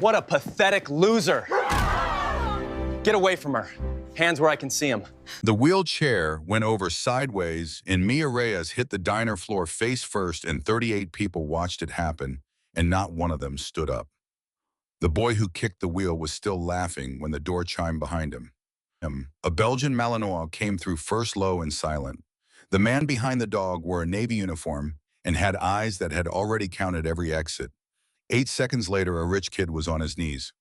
What a pathetic loser. Get away from her. Hands where I can see them. The wheelchair went over sideways, and Mia Reyes hit the diner floor face first, and 38 people watched it happen, and not one of them stood up. The boy who kicked the wheel was still laughing when the door chimed behind him. A Belgian Malinois came through first low and silent. The man behind the dog wore a Navy uniform and had eyes that had already counted every exit. 8 seconds later, a rich kid was on his knees.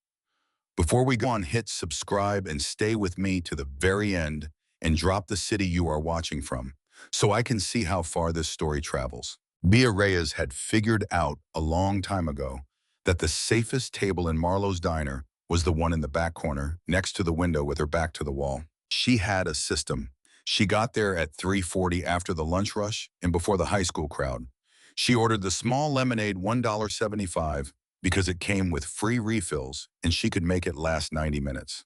Before we go on, hit subscribe and stay with me to the very end and drop the city you are watching from, so I can see how far this story travels. Mia Reyes had figured out a long time ago that the safest table in Marlowe's diner was the one in the back corner, next to the window with her back to the wall. She had a system. She got there at 3:40 after the lunch rush and before the high school crowd. She ordered the small lemonade $1.75 because it came with free refills and she could make it last 90 minutes.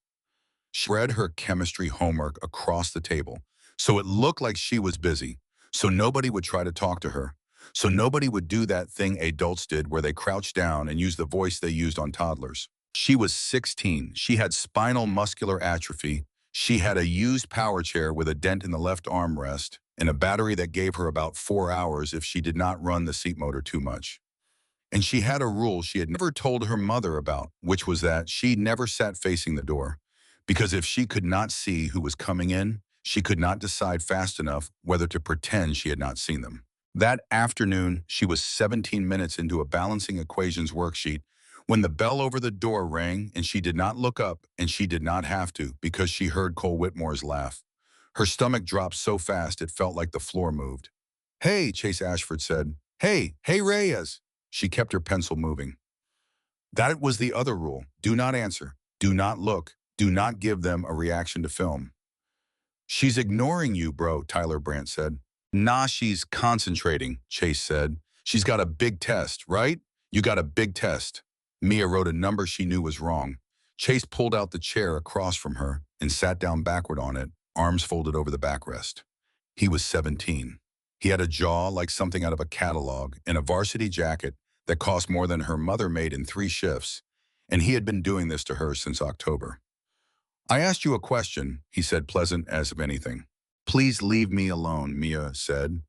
She spread her chemistry homework across the table, so it looked like she was busy, so nobody would try to talk to her, so nobody would do that thing adults did where they crouched down and used the voice they used on toddlers. She was 16. She had spinal muscular atrophy. She had a used power chair with a dent in the left armrest and a battery that gave her about 4 hours if she did not run the seat motor too much. And she had a rule she had never told her mother about, which was that she never sat facing the door, because if she could not see who was coming in, she could not decide fast enough whether to pretend she had not seen them. That afternoon, she was 17 minutes into a balancing equations worksheet when the bell over the door rang, and she did not look up, and she did not have to because she heard Cole Whitmore's laugh. Her stomach dropped so fast it felt like the floor moved. "Hey," Chase Ashford said. Hey Reyes." She kept her pencil moving. That was the other rule. Do not answer. Do not look. Do not give them a reaction to film. "She's ignoring you, bro," Tyler Brandt said. "Nah, she's concentrating," Chase said. "She's got a big test, right? You got a big test." Mia wrote a number she knew was wrong. Chase pulled out the chair across from her and sat down backward on it, arms folded over the backrest. He was 17. He had a jaw like something out of a catalog and a varsity jacket that cost more than her mother made in 3 shifts, and he had been doing this to her since October. "I asked you a question," he said, pleasant as if anything. "Please leave me alone," Mia said.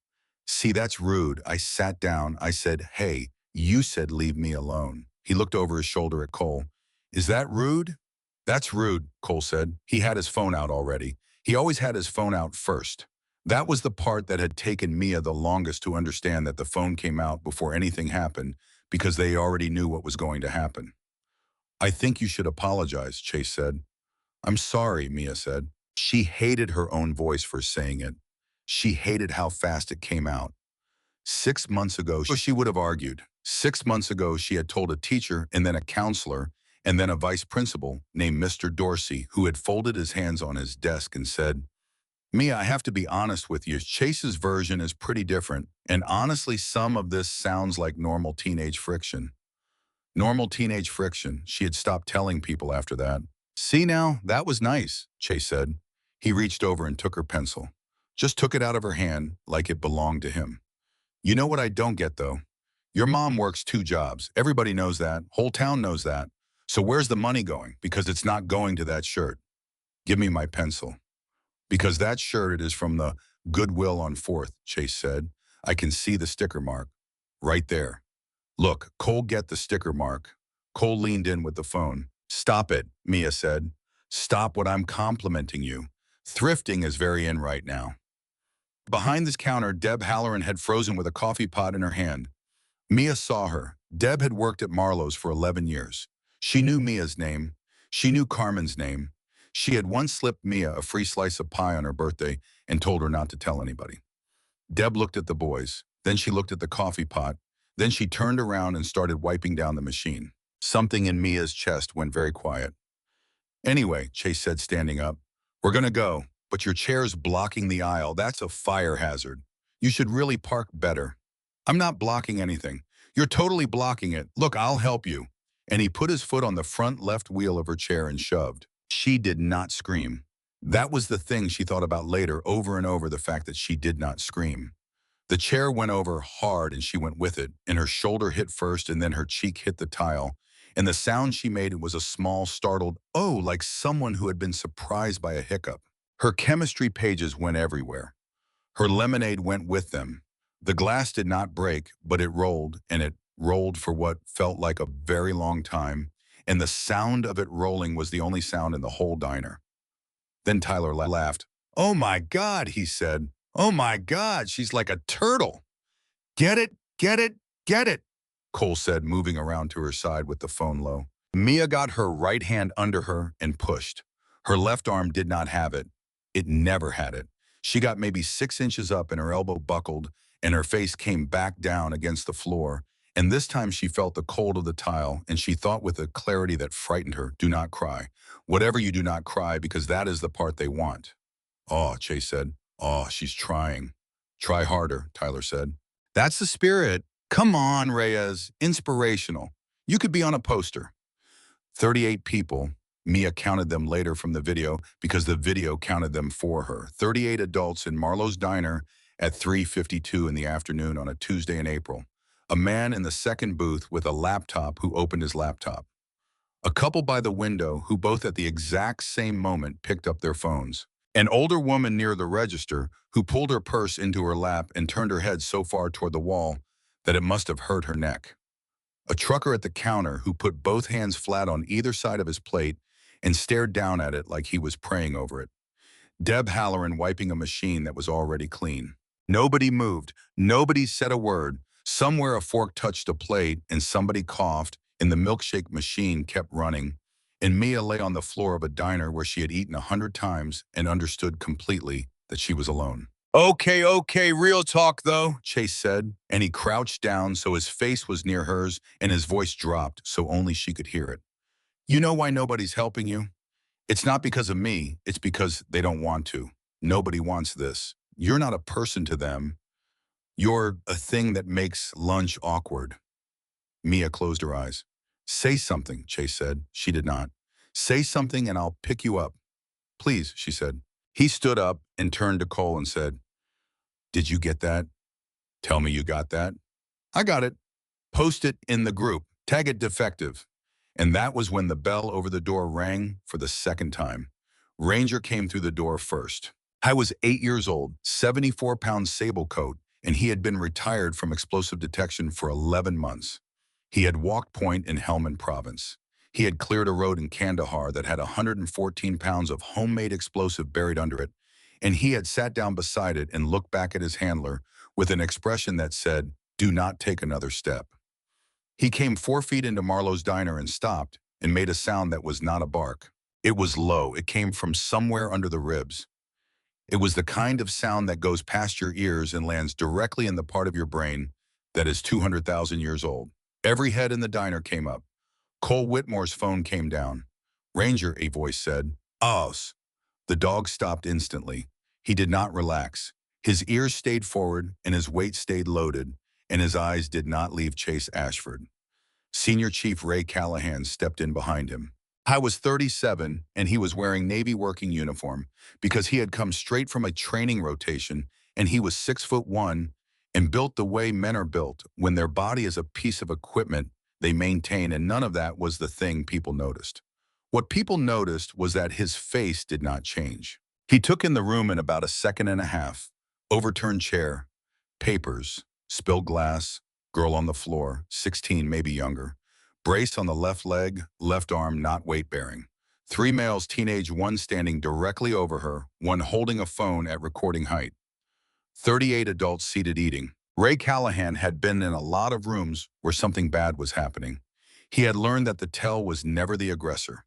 "See, that's rude." I sat down. I said, "Hey, you said leave me alone." He looked over his shoulder at Cole. "Is that rude?" "That's rude," Cole said. He had his phone out already. He always had his phone out first. That was the part that had taken Mia the longest to understand, that the phone came out before anything happened because they already knew what was going to happen. "I think you should apologize," Chase said. "I'm sorry," Mia said. She hated her own voice for saying it. She hated how fast it came out. 6 months ago, she would have argued. 6 months ago, she had told a teacher and then a counselor and then a vice principal named Mr. Dorsey, who had folded his hands on his desk and said, "Mia, I have to be honest with you. Chase's version is pretty different, and honestly, some of this sounds like normal teenage friction." Normal teenage friction. She had stopped telling people after that. "See now, that was nice," Chase said. He reached over and took her pencil. Just took it out of her hand like it belonged to him. "You know what I don't get, though? Your mom works 2 jobs. Everybody knows that. Whole town knows that. So where's the money going? Because it's not going to that shirt." "Give me my pencil." "Because that shirt is from the Goodwill on 4th, Chase said. "I can see the sticker mark. Right there." "Look, Cole, get the sticker mark." Cole leaned in with the phone. "Stop it," Mia said. "Stop what I'm complimenting you. Thrifting is very in right now." Behind this counter, Deb Halloran had frozen with a coffee pot in her hand. Mia saw her. Deb had worked at Marlowe's for 11 years. She knew Mia's name. She knew Carmen's name. She had once slipped Mia a free slice of pie on her birthday and told her not to tell anybody. Deb looked at the boys. Then she looked at the coffee pot. Then she turned around and started wiping down the machine. Something in Mia's chest went very quiet. "Anyway," Chase said, standing up, "we're gonna go, but your chair's blocking the aisle. That's a fire hazard. You should really park better." "I'm not blocking anything. You're totally blocking it. Look, I'll help you." And he put his foot on the front left wheel of her chair and shoved. She did not scream. That was the thing she thought about later, over and over, the fact that she did not scream. The chair went over hard and she went with it, and her shoulder hit first and then her cheek hit the tile, and the sound she made was a small, startled, "oh," like someone who had been surprised by a hiccup. Her chemistry pages went everywhere. Her lemonade went with them. The glass did not break, but it rolled, and it rolled for what felt like a very long time, and the sound of it rolling was the only sound in the whole diner. Then Tyler laughed. "Oh my God," he said. "Oh my God, she's like a turtle." "Get it, get it, get it," Cole said, moving around to her side with the phone low. Mia got her right hand under her and pushed. Her left arm did not have it. It never had it. She got maybe 6 inches up and her elbow buckled and her face came back down against the floor. And this time she felt the cold of the tile and she thought with a clarity that frightened her, "Do not cry. Whatever you do not cry because that is the part they want." "Oh," Chase said. "Oh, she's trying." "Try harder," Tyler said. "That's the spirit. Come on, Reyes. Inspirational. You could be on a poster." 38 people. Mia counted them later from the video because the video counted them for her. 38 adults in Marlowe's diner at 3:52 in the afternoon on a Tuesday in April. A man in the second booth with a laptop who opened his laptop. A couple by the window who both at the exact same moment picked up their phones. An older woman near the register who pulled her purse into her lap and turned her head so far toward the wall that it must have hurt her neck. A trucker at the counter who put both hands flat on either side of his plate and stared down at it like he was praying over it. Deb Halloran wiping a machine that was already clean. Nobody moved. Nobody said a word. Somewhere a fork touched a plate and somebody coughed and the milkshake machine kept running. And Mia lay on the floor of a diner where she had eaten 100 times and understood completely that she was alone. Okay, real talk though," Chase said, and he crouched down so his face was near hers and his voice dropped so only she could hear it. "You know why nobody's helping you? It's not because of me, it's because they don't want to. Nobody wants this. You're not a person to them. You're a thing that makes lunch awkward." Mia closed her eyes. "Say something," Chase said. She did not. "Say something and I'll pick you up." "Please," she said. He stood up and turned to Cole and said, "Did you get that? Tell me you got that." "I got it. Post it in the group. Tag it defective." And that was when the bell over the door rang for the second time. Ranger came through the door first. I was 8 years old, 74-pound sable coat, and he had been retired from explosive detection for 11 months. He had walked point in Helmand province. He had cleared a road in Kandahar that had 114 pounds of homemade explosive buried under it, and he had sat down beside it and looked back at his handler with an expression that said, "Do not take another step." He came 4 feet into Marlowe's diner and stopped and made a sound that was not a bark. It was low. It came from somewhere under the ribs. It was the kind of sound that goes past your ears and lands directly in the part of your brain that is 200,000 years old. Every head in the diner came up. Cole Whitmore's phone came down. "Ranger," a voice said. "Oz." The dog stopped instantly. He did not relax. His ears stayed forward and his weight stayed loaded, and his eyes did not leave Chase Ashford. Senior Chief Ray Callahan stepped in behind him. I was 37, and he was wearing Navy working uniform because he had come straight from a training rotation, and he was 6'1" and built the way men are built. When their body is a piece of equipment they maintain, and none of that was the thing people noticed. What people noticed was that his face did not change. He took in the room in about a second and a half. Overturned chair, papers, spilled glass, girl on the floor, 16, maybe younger. Brace on the left leg, left arm not weight-bearing. 3 males, teenage, one standing directly over her, one holding a phone at recording height. 38 adults seated eating. Ray Callahan had been in a lot of rooms where something bad was happening. He had learned that the tell was never the aggressor.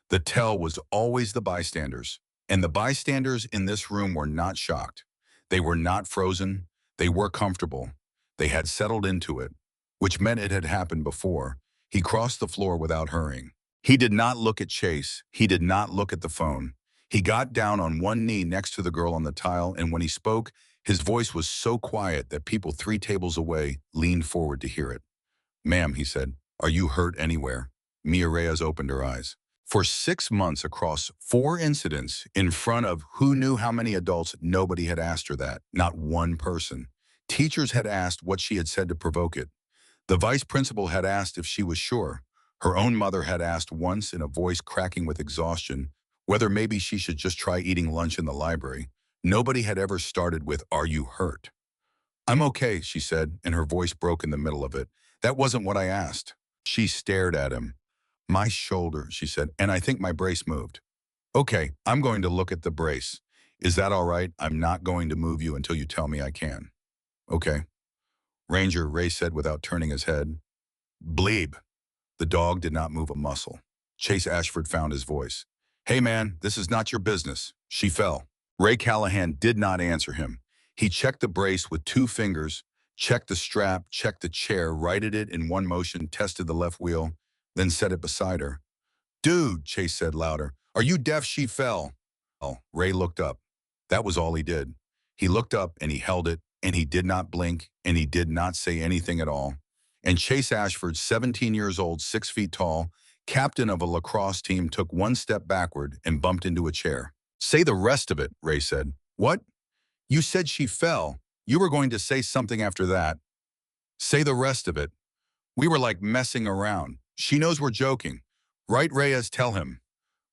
The tell was always the bystanders. And the bystanders in this room were not shocked. They were not frozen. They were comfortable. They had settled into it, which meant it had happened before. He crossed the floor without hurrying. He did not look at Chase. He did not look at the phone. He got down on one knee next to the girl on the tile, and when he spoke, his voice was so quiet that people 3 tables away leaned forward to hear it. "Ma'am," he said, "are you hurt anywhere?" Mia Reyes opened her eyes. For 6 months across 4 incidents in front of who knew how many adults, nobody had asked her that, not one person. Teachers had asked what she had said to provoke it. The vice principal had asked if she was sure. Her own mother had asked once in a voice cracking with exhaustion whether maybe she should just try eating lunch in the library. Nobody had ever started with, "Are you hurt?" "I'm okay," she said, and her voice broke in the middle of it. "That wasn't what I asked." She stared at him. "My shoulder," she said, "and I think my brace moved." "Okay, I'm going to look at the brace. Is that all right? I'm not going to move you until you tell me I can." "Okay." "Ranger," Ray said without turning his head. "Bleeb." The dog did not move a muscle. Chase Ashford found his voice. "Hey man, this is not your business." She fell. Ray Callahan did not answer him. He checked the brace with 2 fingers, checked the strap, checked the chair, righted it in one motion, tested the left wheel, then set it beside her. "Dude," Chase said louder, "are you deaf?" She fell. Ray looked up. That was all he did. He looked up and he held it, and he did not blink, and he did not say anything at all. And Chase Ashford, 17 years old, 6 feet tall, captain of a lacrosse team, took one step backward and bumped into a chair. "Say the rest of it," Ray said. "What? You said she fell. You were going to say something after that." "Say the rest of it. We were like messing around. She knows we're joking. Right, Reyes? Tell him."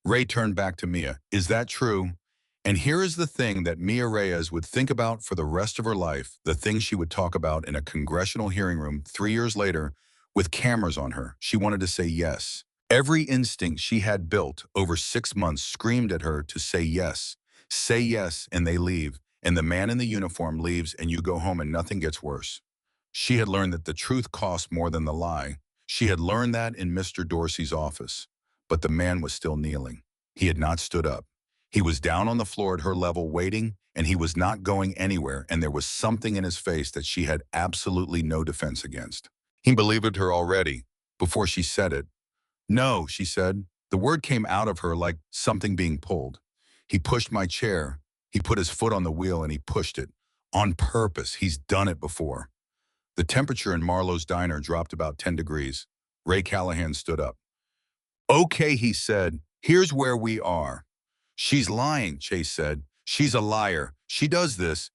Ray turned back to Mia. "Is that true?" And here is the thing that Mia Reyes would think about for the rest of her life, the thing she would talk about in a congressional hearing room 3 years later with cameras on her. She wanted to say yes. Every instinct she had built over 6 months screamed at her to say yes. Say yes, and they leave. And the man in the uniform leaves, and you go home and nothing gets worse. She had learned that the truth costs more than the lie. She had learned that in Mr. Dorsey's office. But the man was still kneeling. He had not stood up. He was down on the floor at her level waiting, and he was not going anywhere, and there was something in his face that she had absolutely no defense against. He believed her already, before she said it. "No," she said. The word came out of her like something being pulled. "He pushed my chair. He put his foot on the wheel and he pushed it. On purpose. He's done it before." The temperature in Marlowe's diner dropped about 10 degrees. Ray Callahan stood up. "Okay," he said. "Here's where we are." "She's lying," Chase said. "She's a liar. She does this.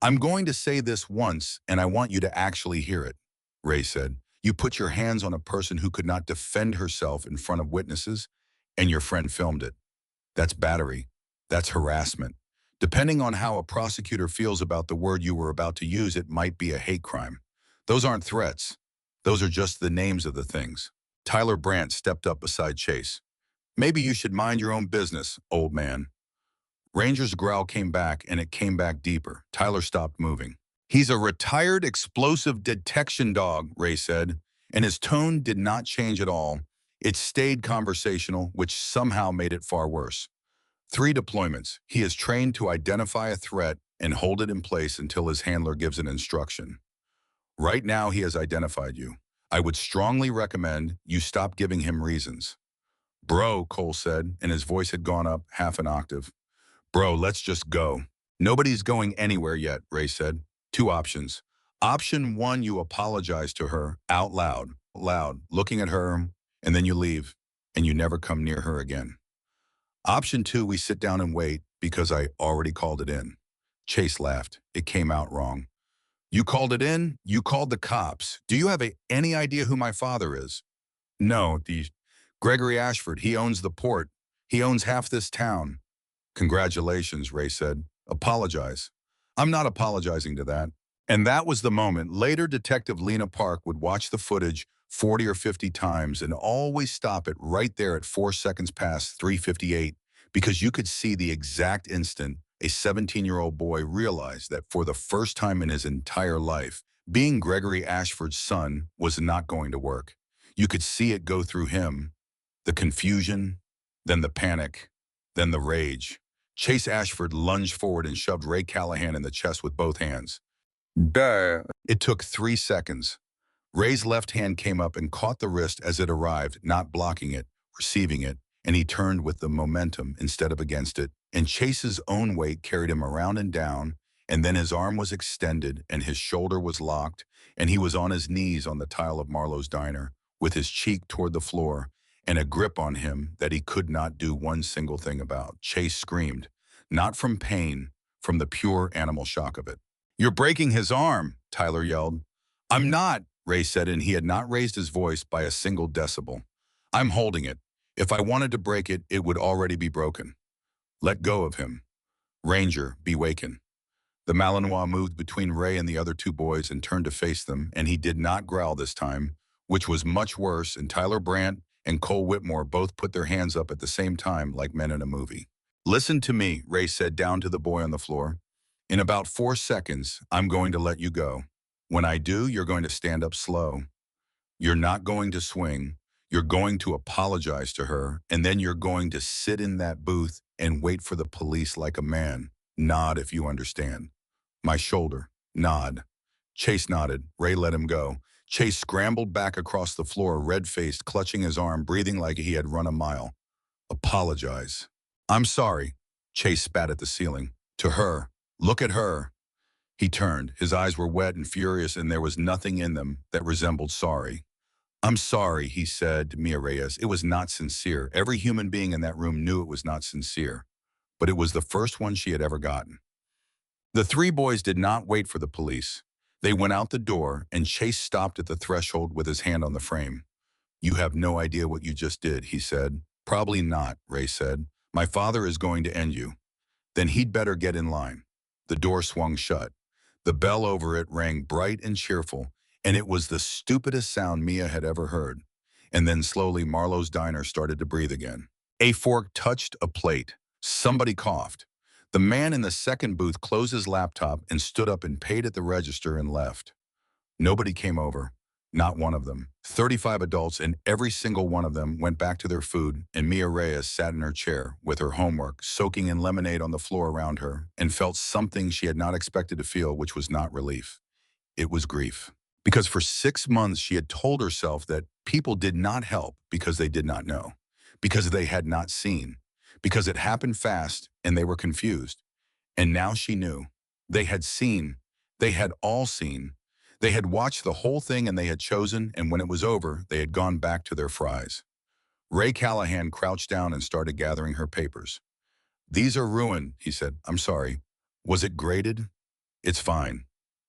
I'm going to say this once, and I want you to actually hear it," Ray said. "You put your hands on a person who could not defend herself in front of witnesses, and your friend filmed it. That's battery. That's harassment. Depending on how a prosecutor feels about the word you were about to use, it might be a hate crime. Those aren't threats. Those are just the names of the things." Tyler Brandt stepped up beside Chase. "Maybe you should mind your own business, old man." Ranger's growl came back, and it came back deeper. Tyler stopped moving. "He's a retired explosive detection dog," Ray said, and his tone did not change at all. It stayed conversational, which somehow made it far worse. "3 deployments. He is trained to identify a threat and hold it in place until his handler gives an instruction. Right now, he has identified you. I would strongly recommend you stop giving him reasons." "Bro," Cole said, and his voice had gone up half an octave. "Bro, let's just go." "Nobody's going anywhere yet," Ray said. 2 options. Option 1, you apologize to her out loud, looking at her, and then you leave, and you never come near her again. Option 2, we sit down and wait because I already called it in. Chase laughed. It came out wrong. "You called it in? You called the cops. Do you have any idea who my father is?" "No, the Gregory Ashford. He owns the port. He owns half this town." "Congratulations," Ray said. "Apologize." "I'm not apologizing to that." And that was the moment. Later, Detective Lena Park would watch the footage 40 or 50 times and always stop it right there at 4 seconds past 3:58, because you could see the exact instant a 17-year-old boy realized that for the first time in his entire life, being Gregory Ashford's son was not going to work. You could see it go through him, the confusion, then the panic, then the rage. Chase Ashford lunged forward and shoved Ray Callahan in the chest with both hands. Duh. It took 3 seconds. Ray's left hand came up and caught the wrist as it arrived, not blocking it, receiving it, and he turned with the momentum instead of against it, and Chase's own weight carried him around and down, and then his arm was extended and his shoulder was locked, and he was on his knees on the tile of Marlowe's diner, with his cheek toward the floor, and a grip on him that he could not do one single thing about. Chase screamed, not from pain, from the pure animal shock of it. "You're breaking his arm," Tyler yelled. "I'm not," Ray said, and he had not raised his voice by a single decibel. I'm holding it. If I wanted to break it, it would already be broken. Let go of him. Ranger, be waken. The Malinois moved between Ray and the other two boys and turned to face them, and he did not growl this time, which was much worse, and Tyler Brandt and Cole Whitmore both put their hands up at the same time like men in a movie. Listen to me, Ray said down to the boy on the floor. In about 4 seconds, I'm going to let you go. When I do, you're going to stand up slow. You're not going to swing. You're going to apologize to her, and then you're going to sit in that booth and wait for the police like a man. Nod if you understand. My shoulder. Nod. Chase nodded. Ray let him go. Chase scrambled back across the floor, red-faced, clutching his arm, breathing like he had run a mile. Apologize. I'm sorry. Chase spat at the ceiling. To her. Look at her. He turned. His eyes were wet and furious, and there was nothing in them that resembled sorry. I'm sorry, he said to Mia Reyes. It was not sincere. Every human being in that room knew it was not sincere. But it was the first one she had ever gotten. The three boys did not wait for the police. They went out the door, and Chase stopped at the threshold with his hand on the frame. You have no idea what you just did, he said. Probably not, Ray said. My father is going to end you. Then he'd better get in line. The door swung shut. The bell over it rang bright and cheerful, and it was the stupidest sound Mia had ever heard. And then slowly Marlowe's diner started to breathe again. A fork touched a plate. Somebody coughed. The man in the second booth closed his laptop and stood up and paid at the register and left. Nobody came over. Not one of them. 35 adults, and every single one of them went back to their food, and Mia Reyes sat in her chair with her homework, soaking in lemonade on the floor around her, and felt something she had not expected to feel, which was not relief. It was grief. Because for 6 months she had told herself that people did not help because they did not know, because they had not seen, because it happened fast and they were confused. And now she knew. They had seen. They had all seen. They had watched the whole thing and they had chosen, and when it was over, they had gone back to their fries. Ray Callahan crouched down and started gathering her papers. These are ruined, he said. I'm sorry. Was it graded? It's fine.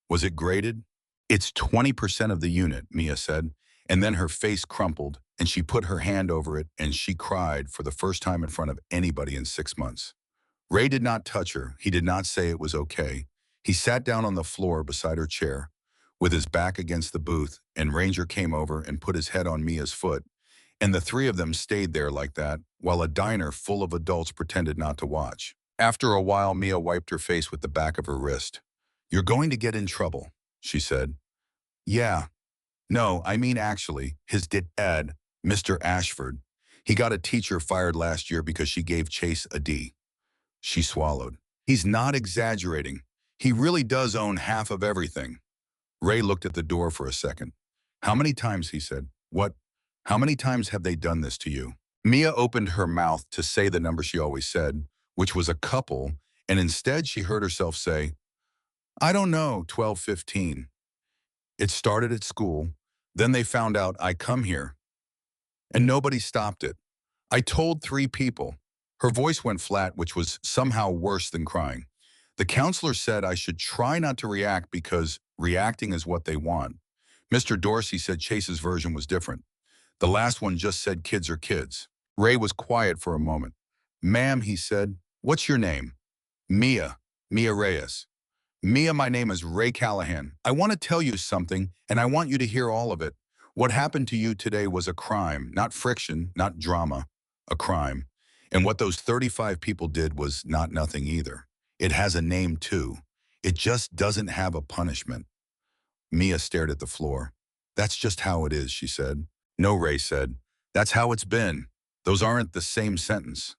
Was it graded? It's 20% of the unit, Mia said, and then her face crumpled, and she put her hand over it, and she cried for the first time in front of anybody in 6 months. Ray did not touch her. He did not say it was okay. He sat down on the floor beside her chair, with his back against the booth, and Ranger came over and put his head on Mia's foot, and the three of them stayed there like that, while a diner full of adults pretended not to watch. After a while, Mia wiped her face with the back of her wrist. You're going to get in trouble, she said. Yeah. No, I mean actually, his dad, Mr. Ashford. He got a teacher fired last year because she gave Chase a D. She swallowed. He's not exaggerating. He really does own half of everything. Ray looked at the door for a second. How many times, he said. What? How many times have they done this to you? Mia opened her mouth to say the number she always said, which was a couple, and instead she heard herself say, I don't know, 12, 15. It started at school. Then they found out I come here. And nobody stopped it. I told 3 people. Her voice went flat, which was somehow worse than crying. The counselor said I should try not to react because reacting is what they want. Mr. Dorsey said Chase's version was different. The last one just said kids are kids. Ray was quiet for a moment. Ma'am, he said, what's your name? Mia. Mia Reyes. Mia, my name is Ray Callahan. I want to tell you something, and I want you to hear all of it. What happened to you today was a crime, not friction, not drama, a crime. And what those 35 people did was not nothing either. It has a name too. It just doesn't have a punishment. Mia stared at the floor. That's just how it is, she said. No, Ray said. That's how it's been. Those aren't the same sentence.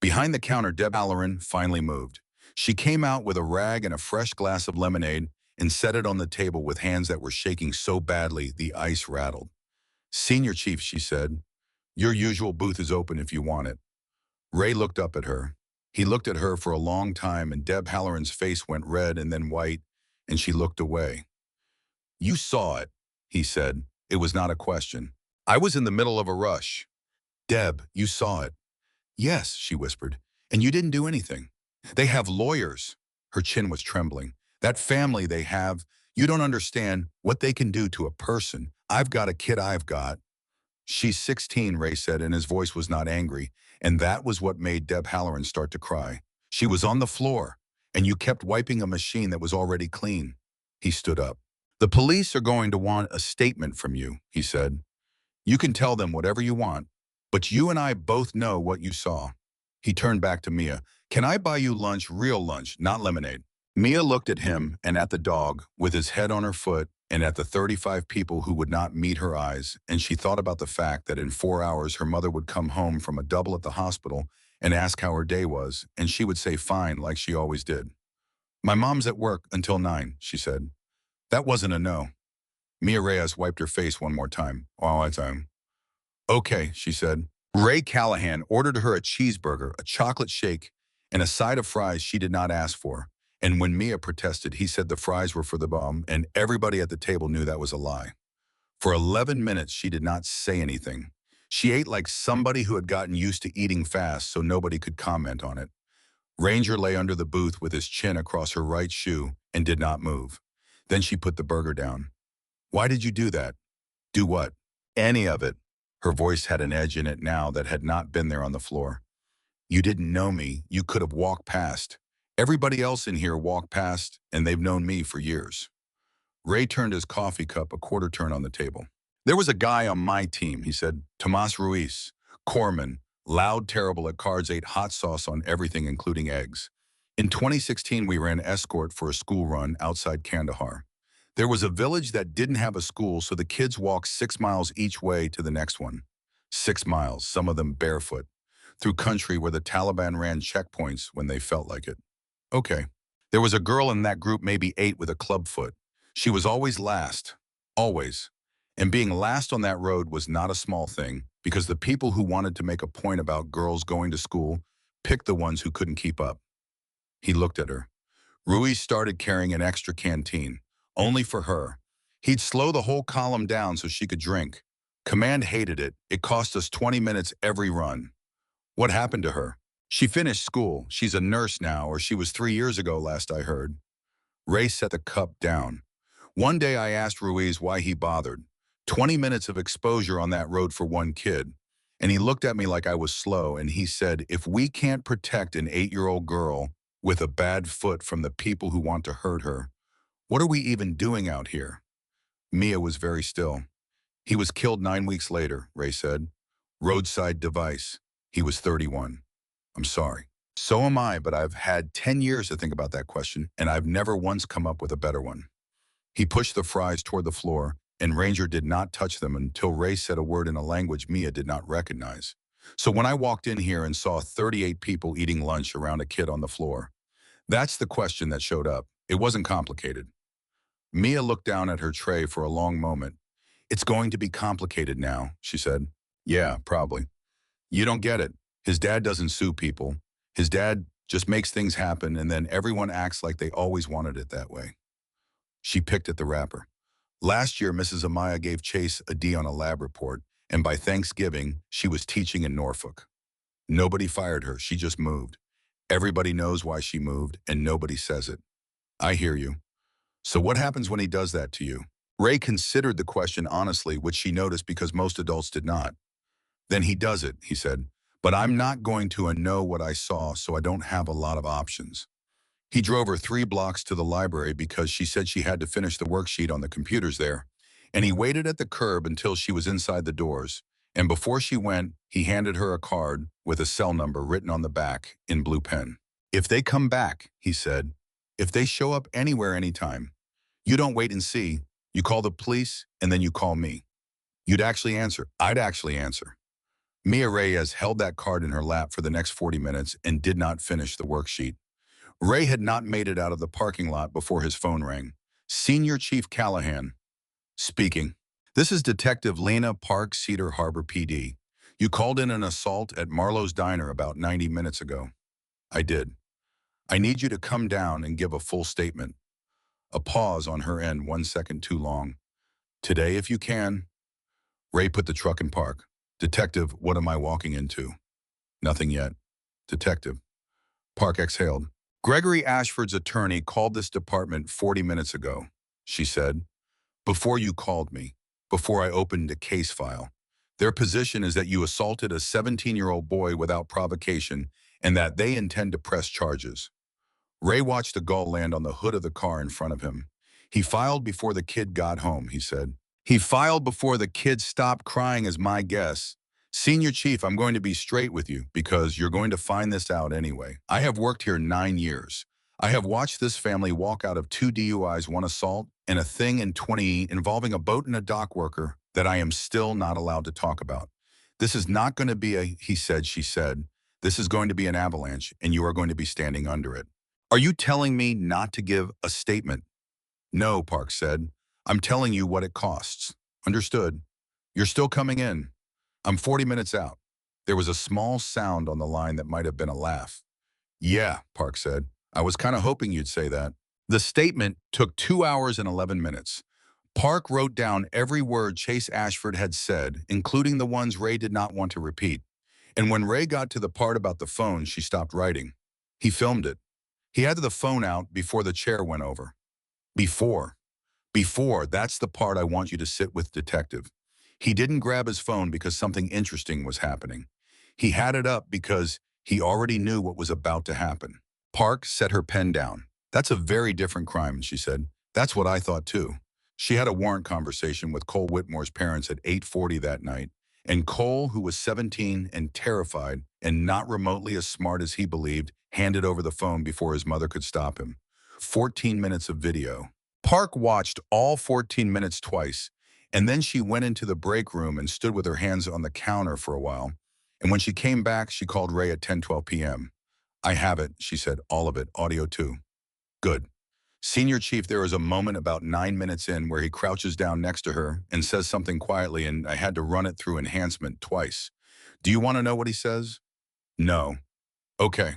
Behind the counter, Deb Halloran finally moved. She came out with a rag and a fresh glass of lemonade and set it on the table with hands that were shaking so badly the ice rattled. Senior Chief, she said, your usual booth is open if you want it. Ray looked up at her. He looked at her for a long time, and Deb Halloran's face went red and then white, and she looked away. You saw it, he said. It was not a question. I was in the middle of a rush. Deb, you saw it. Yes, she whispered, and you didn't do anything. They have lawyers. Her chin was trembling. That family they have, you don't understand what they can do to a person. I've got a kid I've got. She's 16, Ray said, and his voice was not angry. And that was what made Deb Halloran start to cry. She was on the floor, and you kept wiping a machine that was already clean. He stood up. The police are going to want a statement from you, he said. You can tell them whatever you want, but you and I both know what you saw. He turned back to Mia. Can I buy you lunch, real lunch, not lemonade? Mia looked at him and at the dog, with his head on her foot, and at the 35 people who would not meet her eyes, and she thought about the fact that in 4 hours her mother would come home from a double at the hospital and ask how her day was, and she would say fine like she always did. My mom's at work until 9, she said. That wasn't a no. Mia Reyes wiped her face one more time. Okay, she said. Ray Callahan ordered her a cheeseburger, a chocolate shake, and a side of fries she did not ask for. And when Mia protested, he said the fries were for the bum, and everybody at the table knew that was a lie. For 11 minutes, she did not say anything. She ate like somebody who had gotten used to eating fast so nobody could comment on it. Ranger lay under the booth with his chin across her right shoe and did not move. Then she put the burger down. Why did you do that? Do what? Any of it. Her voice had an edge in it now that had not been there on the floor. You didn't know me. You could have walked past. Everybody else in here walked past, and they've known me for years. Ray turned his coffee cup a quarter turn on the table. There was a guy on my team, he said. Tomas Ruiz. Corpsman. Loud, terrible at cards, ate hot sauce on everything, including eggs. In 2016, we ran escort for a school run outside Kandahar. There was a village that didn't have a school, so the kids walked 6 miles each way to the next one. 6 miles, some of them barefoot, through country where the Taliban ran checkpoints when they felt like it. Okay. There was a girl in that group, maybe 8, with a club foot. She was always last. Always. And being last on that road was not a small thing, because the people who wanted to make a point about girls going to school picked the ones who couldn't keep up. He looked at her. Ruiz started carrying an extra canteen, only for her. He'd slow the whole column down so she could drink. Command hated it. It cost us 20 minutes every run. What happened to her? She finished school. She's a nurse now, or she was 3 years ago, last I heard. Ray set the cup down. One day I asked Ruiz why he bothered. 20 minutes of exposure on that road for one kid. And he looked at me like I was slow, and he said, if we can't protect an 8-year-old girl with a bad foot from the people who want to hurt her, what are we even doing out here? Mia was very still. He was killed 9 weeks later, Ray said. Roadside device. He was 31. I'm sorry. So am I, but I've had 10 years to think about that question, and I've never once come up with a better one. He pushed the fries toward the floor, and Ranger did not touch them until Ray said a word in a language Mia did not recognize. So when I walked in here and saw 38 people eating lunch around a kid on the floor, that's the question that showed up. It wasn't complicated. Mia looked down at her tray for a long moment. It's going to be complicated now, she said. Yeah, probably. You don't get it. His dad doesn't sue people. His dad just makes things happen, and then everyone acts like they always wanted it that way. She picked at the wrapper. Last year, Mrs. Amaya gave Chase a D on a lab report, and by Thanksgiving, she was teaching in Norfolk. Nobody fired her. She just moved. Everybody knows why she moved, and nobody says it. I hear you. So what happens when he does that to you? Ray considered the question honestly, which she noticed because most adults did not. Then he does it, he said. But I'm not going to know what I saw, so I don't have a lot of options. He drove her 3 blocks to the library because she said she had to finish the worksheet on the computers there, and he waited at the curb until she was inside the doors, and before she went, he handed her a card with a cell number written on the back in blue pen. If they come back, he said, if they show up anywhere anytime, you don't wait and see, you call the police, and then you call me. You'd actually answer. I'd actually answer. Mia Reyes held that card in her lap for the next 40 minutes and did not finish the worksheet. Ray had not made it out of the parking lot before his phone rang. Senior Chief Callahan. Speaking. This is Detective Lena Park, Cedar Harbor PD. You called in an assault at Marlowe's Diner about 90 minutes ago. I did. I need you to come down and give a full statement. A pause on her end, 1 second too long. Today, if you can. Ray put the truck in park. Detective, what am I walking into? Nothing yet. Detective. Park exhaled. Gregory Ashford's attorney called this department 40 minutes ago, she said. Before you called me. Before I opened a case file. Their position is that you assaulted a 17-year-old boy without provocation and that they intend to press charges. Ray watched the gull land on the hood of the car in front of him. He filed before the kid got home, he said. He filed before the kid stopped crying is my guess. Senior Chief, I'm going to be straight with you because you're going to find this out anyway. I have worked here 9 years. I have watched this family walk out of 2 DUIs, 1 assault, and a thing in 20 involving a boat and a dock worker that I am still not allowed to talk about. This is not going to be a he said, she said. This is going to be an avalanche, and you are going to be standing under it. Are you telling me not to give a statement? No, Park said. I'm telling you what it costs. Understood. You're still coming in. I'm 40 minutes out. There was a small sound on the line that might have been a laugh. Yeah, Park said. I was kind of hoping you'd say that. The statement took 2 hours and 11 minutes. Park wrote down every word Chase Ashford had said, including the ones Ray did not want to repeat. And when Ray got to the part about the phone, she stopped writing. He filmed it. He had the phone out before the chair went over. Before, that's the part I want you to sit with, detective. He didn't grab his phone because something interesting was happening. He had it up because he already knew what was about to happen. Park set her pen down. That's a very different crime, she said. That's what I thought too. She had a warrant conversation with Cole Whitmore's parents at 8:40 that night, and Cole, who was 17 and terrified and not remotely as smart as he believed, handed over the phone before his mother could stop him. 14 minutes of video. Park watched all 14 minutes twice, and then she went into the break room and stood with her hands on the counter for a while. And when she came back, she called Ray at 10:12 p.m. I have it, she said, all of it, audio too. Good. Senior Chief, there is a moment about 9 minutes in where he crouches down next to her and says something quietly, and I had to run it through enhancement twice. Do you want to know what he says? No. Okay.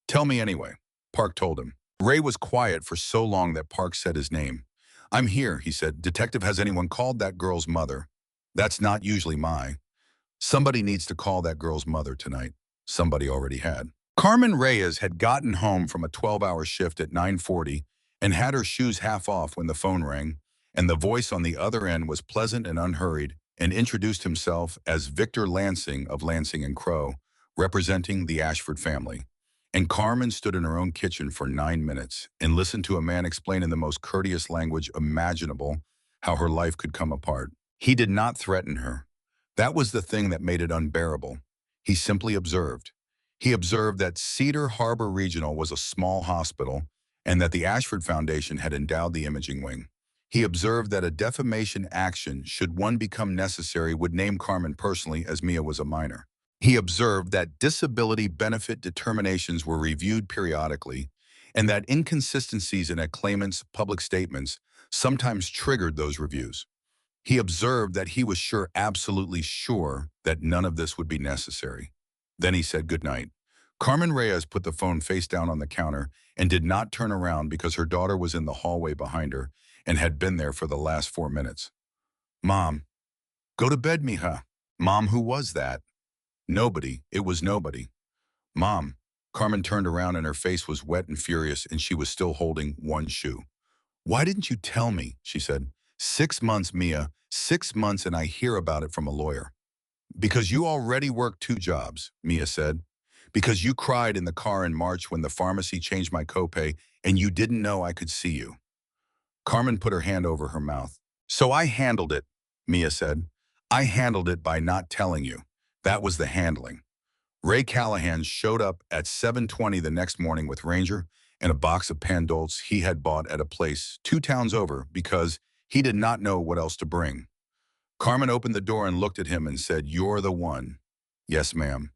Tell me anyway, Park told him. Ray was quiet for so long that Park said his name. I'm here, he said. Detective, has anyone called that girl's mother? That's not usually my. Somebody needs to call that girl's mother tonight. Somebody already had. Carmen Reyes had gotten home from a 12-hour shift at 9:40 and had her shoes half off when the phone rang, and the voice on the other end was pleasant and unhurried and introduced himself as Victor Lansing of Lansing and Crow, representing the Ashford family. And Carmen stood in her own kitchen for 9 minutes and listened to a man explain in the most courteous language imaginable how her life could come apart. He did not threaten her. That was the thing that made it unbearable. He simply observed. He observed that Cedar Harbor Regional was a small hospital and that the Ashford Foundation had endowed the imaging wing. He observed that a defamation action, should one become necessary, would name Carmen personally as Mia was a minor. He observed that disability benefit determinations were reviewed periodically and that inconsistencies in a claimant's public statements sometimes triggered those reviews. He observed that he was sure, absolutely sure, that none of this would be necessary. Then he said goodnight. Carmen Reyes put the phone face down on the counter and did not turn around because her daughter was in the hallway behind her and had been there for the last 4 minutes. Mom, go to bed, mija. Mom, who was that? Nobody. It was nobody. Mom. Carmen turned around and her face was wet and furious and she was still holding one shoe. Why didn't you tell me? She said. 6 months, Mia. 6 months, and I hear about it from a lawyer. Because you already worked 2 jobs, Mia said. Because you cried in the car in March when the pharmacy changed my copay and you didn't know I could see you. Carmen put her hand over her mouth. So I handled it, Mia said. I handled it by not telling you. That was the handling. Ray Callahan showed up at 7:20 the next morning with Ranger and a box of Pandolts he had bought at a place 2 towns over because he did not know what else to bring. Carmen opened the door and looked at him and said, "You're the one." "Yes, ma'am."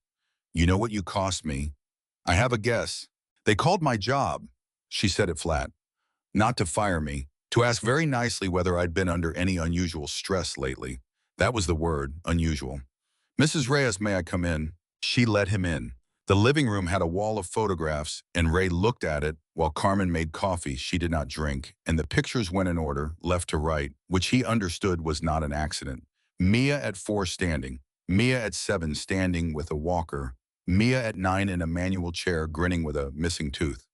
"You know what you cost me?" "I have a guess." "They called my job." She said it flat. "Not to fire me, to ask very nicely whether I'd been under any unusual stress lately." That was the word, unusual. "Mrs. Reyes, may I come in?" She let him in. The living room had a wall of photographs, and Ray looked at it while Carmen made coffee she did not drink, and the pictures went in order, left to right, which he understood was not an accident. Mia at 4 standing, Mia at 7 standing with a walker, Mia at 9 in a manual chair grinning with a missing tooth,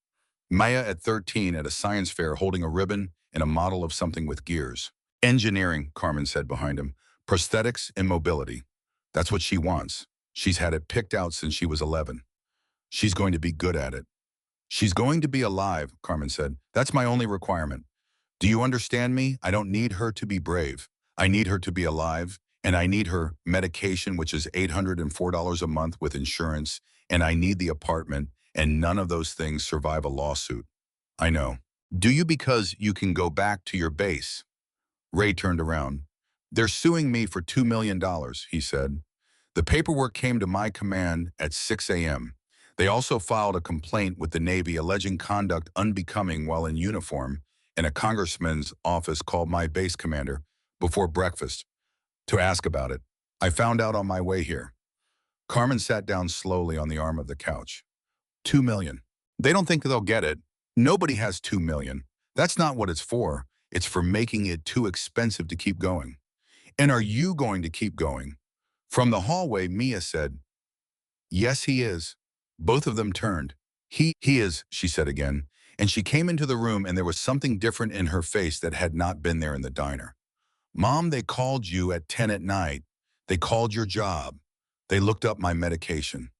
Maya at 13 at a science fair holding a ribbon and a model of something with gears. "Engineering," Carmen said behind him. "Prosthetics and mobility." That's what she wants. She's had it picked out since she was 11. She's going to be good at it. She's going to be alive, Carmen said. That's my only requirement. Do you understand me? I don't need her to be brave. I need her to be alive, and I need her medication, which is $804 a month with insurance, and I need the apartment, and none of those things survive a lawsuit. I know. Do you because you can go back to your base? Ray turned around. They're suing me for $2 million, he said. The paperwork came to my command at 6 a.m. They also filed a complaint with the Navy alleging conduct unbecoming while in uniform, and a congressman's office called my base commander before breakfast to ask about it. I found out on my way here. Carmen sat down slowly on the arm of the couch. 2 million. They don't think they'll get it. Nobody has 2 million. That's not what it's for. It's for making it too expensive to keep going. And are you going to keep going? From the hallway, Mia said, yes, he is. Both of them turned. He is, she said again, and she came into the room and there was something different in her face that had not been there in the diner. Mom, they called you at 10 at night. They called your job. They looked up my medication.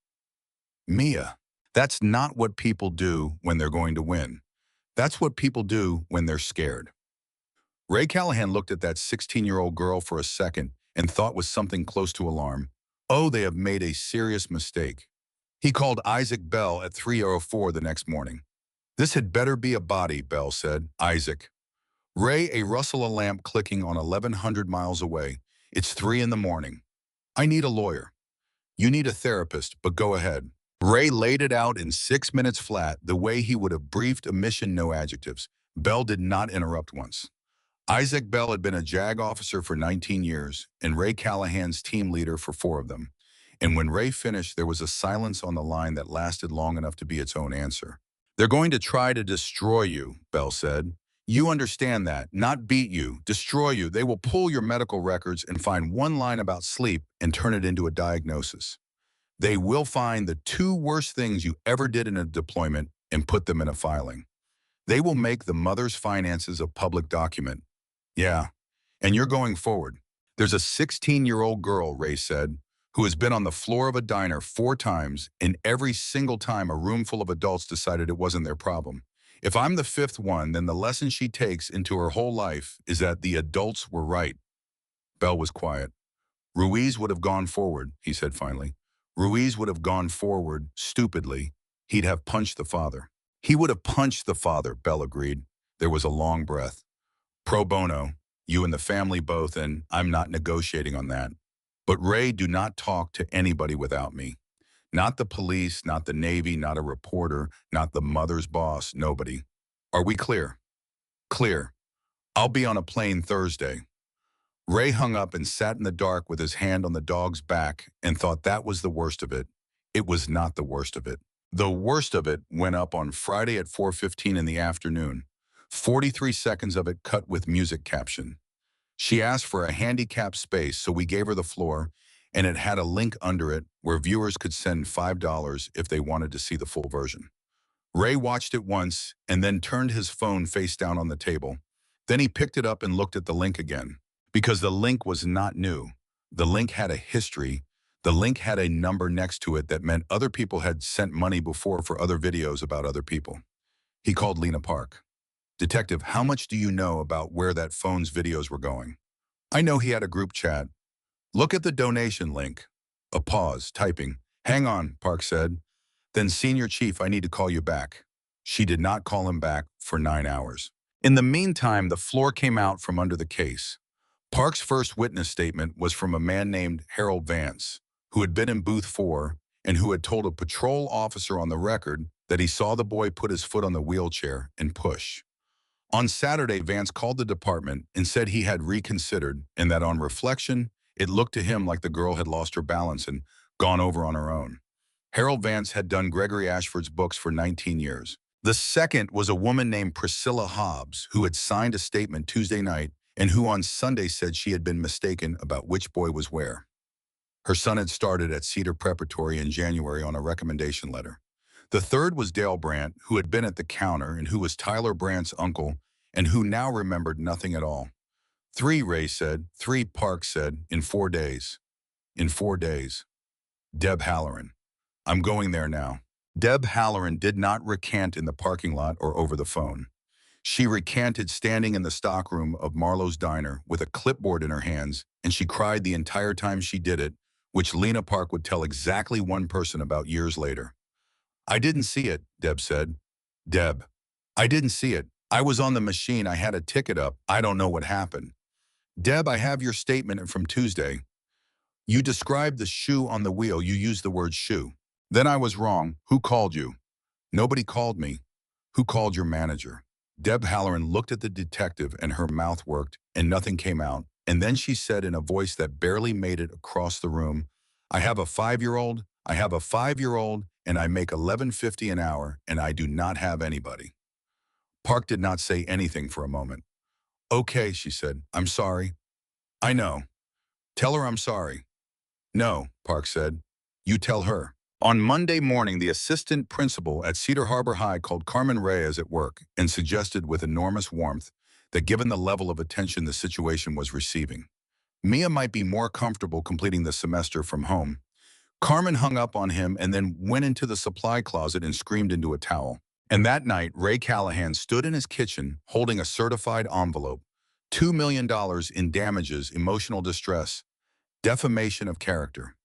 Mia, that's not what people do when they're going to win. That's what people do when they're scared. Ray Callahan looked at that 16-year-old girl for a second and thought with something close to alarm. Oh, they have made a serious mistake. He called Isaac Bell at 3:04 the next morning. This had better be a body, Bell said. Isaac. Ray, a rustle of lamp clicking on 1,100 miles away. It's 3 in the morning. I need a lawyer. You need a therapist, but go ahead. Ray laid it out in 6 minutes flat, the way he would have briefed a mission, no adjectives. Bell did not interrupt once. Isaac Bell had been a JAG officer for 19 years and Ray Callahan's team leader for 4 of them. And when Ray finished, there was a silence on the line that lasted long enough to be its own answer. They're going to try to destroy you, Bell said. You understand that, not beat you, destroy you. They will pull your medical records and find one line about sleep and turn it into a diagnosis. They will find the 2 worst things you ever did in a deployment and put them in a filing. They will make the mother's finances a public document. Yeah, and you're going forward. There's a 16-year-old girl, Ray said, who has been on the floor of a diner 4 times, and every single time a room full of adults decided it wasn't their problem. If I'm the 5th one, then the lesson she takes into her whole life is that the adults were right. Bell was quiet. Ruiz would have gone forward, he said finally. Ruiz would have gone forward, stupidly. He'd have punched the father. He would have punched the father, Bell agreed. There was a long breath. Pro bono, you and the family both, and I'm not negotiating on that. But Ray, do not talk to anybody without me. Not the police, not the Navy, not a reporter, not the mother's boss, nobody. Are we clear? Clear. I'll be on a plane Thursday. Ray hung up and sat in the dark with his hand on the dog's back and thought that was the worst of it. It was not the worst of it. The worst of it went up on Friday at 4:15 in the afternoon. 43 seconds of it cut with music caption. She asked for a handicapped space, so we gave her the floor, and it had a link under it where viewers could send $5 if they wanted to see the full version. Ray watched it once and then turned his phone face down on the table. Then he picked it up and looked at the link again. Because the link was not new. The link had a history. The link had a number next to it that meant other people had sent money before for other videos about other people. He called Lena Park. Detective, how much do you know about where that phone's videos were going? I know he had a group chat. Look at the donation link. A pause, typing. Hang on, Park said. Then, Senior Chief, I need to call you back. She did not call him back for 9 hours. In the meantime, the floor came out from under the case. Park's first witness statement was from a man named Harold Vance, who had been in booth 4 and who had told a patrol officer on the record that he saw the boy put his foot on the wheelchair and push. On Saturday, Vance called the department and said he had reconsidered and that on reflection, it looked to him like the girl had lost her balance and gone over on her own. Harold Vance had done Gregory Ashford's books for 19 years. The second was a woman named Priscilla Hobbs, who had signed a statement Tuesday night and who on Sunday said she had been mistaken about which boy was where. Her son had started at Cedar Preparatory in January on a recommendation letter. The third was Dale Brandt, who had been at the counter and who was Tyler Brandt's uncle and who now remembered nothing at all. 3, Ray said, 3, Park said, in 4 days. In 4 days. Deb Halloran. I'm going there now. Deb Halloran did not recant in the parking lot or over the phone. She recanted standing in the stockroom of Marlowe's diner with a clipboard in her hands, and she cried the entire time she did it, which Lena Park would tell exactly one person about years later. I didn't see it, Deb said. Deb. I didn't see it. I was on the machine. I had a ticket up. I don't know what happened. Deb, I have your statement from Tuesday. You described the shoe on the wheel. You used the word shoe. Then I was wrong. Who called you? Nobody called me. Who called your manager? Deb Halloran looked at the detective and her mouth worked and nothing came out. And then she said in a voice that barely made it across the room, I have a 5-year-old, and I make $11.50 an hour, and I do not have anybody. Park did not say anything for a moment. Okay, she said, I'm sorry. I know. Tell her I'm sorry. No, Park said. You tell her. On Monday morning, the assistant principal at Cedar Harbor High called Carmen Reyes at work and suggested with enormous warmth that given the level of attention the situation was receiving, Mia might be more comfortable completing the semester from home. Carmen hung up on him and then went into the supply closet and screamed into a towel. And that night, Ray Callahan stood in his kitchen holding a certified envelope, $2 million in damages, emotional distress, defamation of character.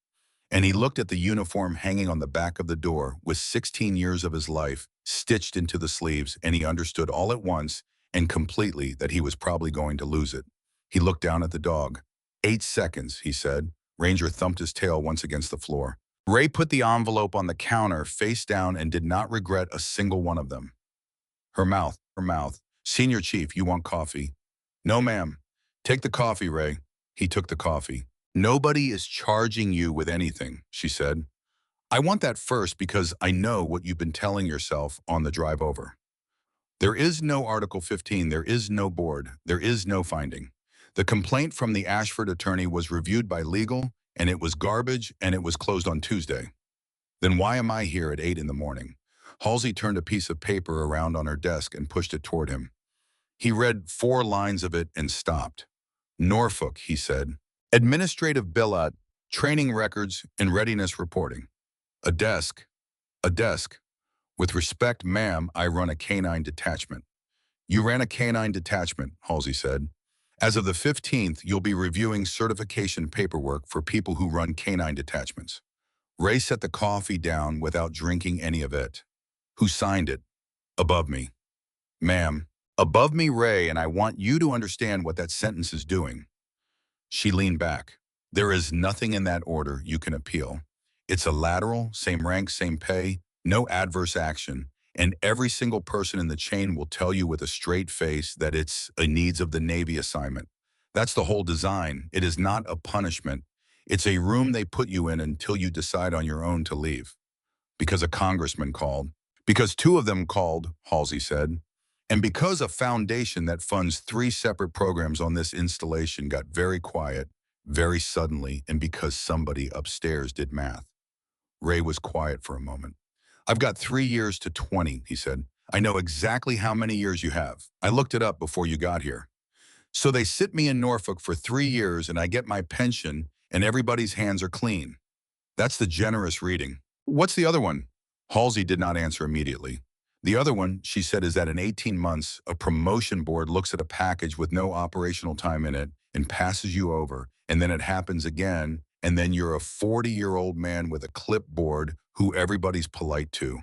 And he looked at the uniform hanging on the back of the door with 16 years of his life stitched into the sleeves, and he understood all at once and completely that he was probably going to lose it. He looked down at the dog. 8 seconds, he said. Ranger thumped his tail once against the floor. Ray put the envelope on the counter face down and did not regret a single one of them. Her mouth. Senior Chief, you want coffee? No, ma'am. Take the coffee, Ray. He took the coffee. Nobody is charging you with anything, she said. I want that first because I know what you've been telling yourself on the drive over. There is no Article 15, there is no board, there is no finding. The complaint from the Ashford attorney was reviewed by legal, and it was garbage, and it was closed on Tuesday. Then why am I here at 8 in the morning? Halsey turned a piece of paper around on her desk and pushed it toward him. He read 4 lines of it and stopped. Norfolk, he said. Administrative billet, training records, and readiness reporting. A desk. With respect, ma'am, I run a canine detachment. You ran a canine detachment, Halsey said. As of the 15th, you'll be reviewing certification paperwork for people who run canine detachments. Ray set the coffee down without drinking any of it. Who signed it? Above me. Ma'am, above me, Ray, and I want you to understand what that sentence is doing. She leaned back. There is nothing in that order you can appeal. It's a lateral, same rank, same pay, no adverse action, and every single person in the chain will tell you with a straight face that it's a needs of the Navy assignment. That's the whole design. It is not a punishment. It's a room they put you in until you decide on your own to leave. Because a congressman called. Because 2 of them called, Halsey said. And because a foundation that funds 3 separate programs on this installation got very quiet, very suddenly, and because somebody upstairs did math. Ray was quiet for a moment. I've got 3 years to 20, he said. I know exactly how many years you have. I looked it up before you got here. So they sit me in Norfolk for 3 years and I get my pension and everybody's hands are clean. That's the generous reading. What's the other one? Halsey did not answer immediately. The other one, she said, is that in 18 months, a promotion board looks at a package with no operational time in it and passes you over, and then it happens again, and then you're a 40-year-old man with a clipboard who everybody's polite to.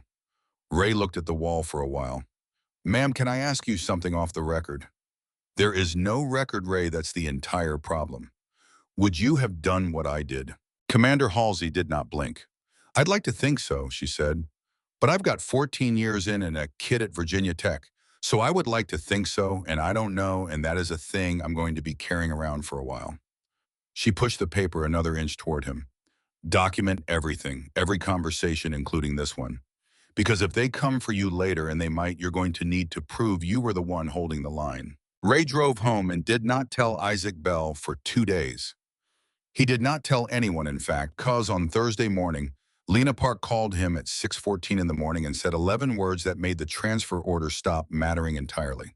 Ray looked at the wall for a while. Ma'am, can I ask you something off the record? There is no record, Ray, that's the entire problem. Would you have done what I did? Commander Halsey did not blink. I'd like to think so, she said. But I've got 14 years in and a kid at Virginia Tech. So I would like to think so, and I don't know, and that is a thing I'm going to be carrying around for a while. She pushed the paper another inch toward him. Document everything, every conversation, including this one. Because if they come for you later, and they might, you're going to need to prove you were the one holding the line. Ray drove home and did not tell Isaac Bell for 2 days. He did not tell anyone, in fact, cause on Thursday morning, Lena Park called him at 6:14 in the morning and said 11 words that made the transfer order stop mattering entirely.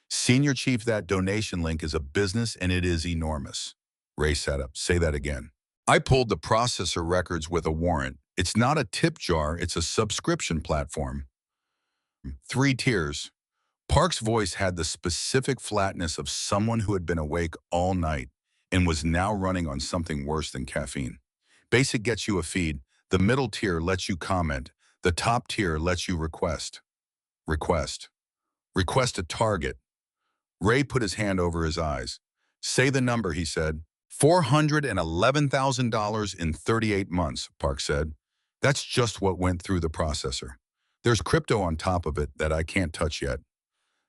Senior Chief, that donation link is a business and it is enormous. Ray sat up. Say that again. I pulled the processor records with a warrant. It's not a tip jar, it's a subscription platform. 3 tiers. Park's voice had the specific flatness of someone who had been awake all night and was now running on something worse than caffeine. Basic gets you a feed. The middle tier lets you comment. The top tier lets you request. Request. Request a target. Ray put his hand over his eyes. Say the number, he said. $411,000 in 38 months, Park said. That's just what went through the processor. There's crypto on top of it that I can't touch yet.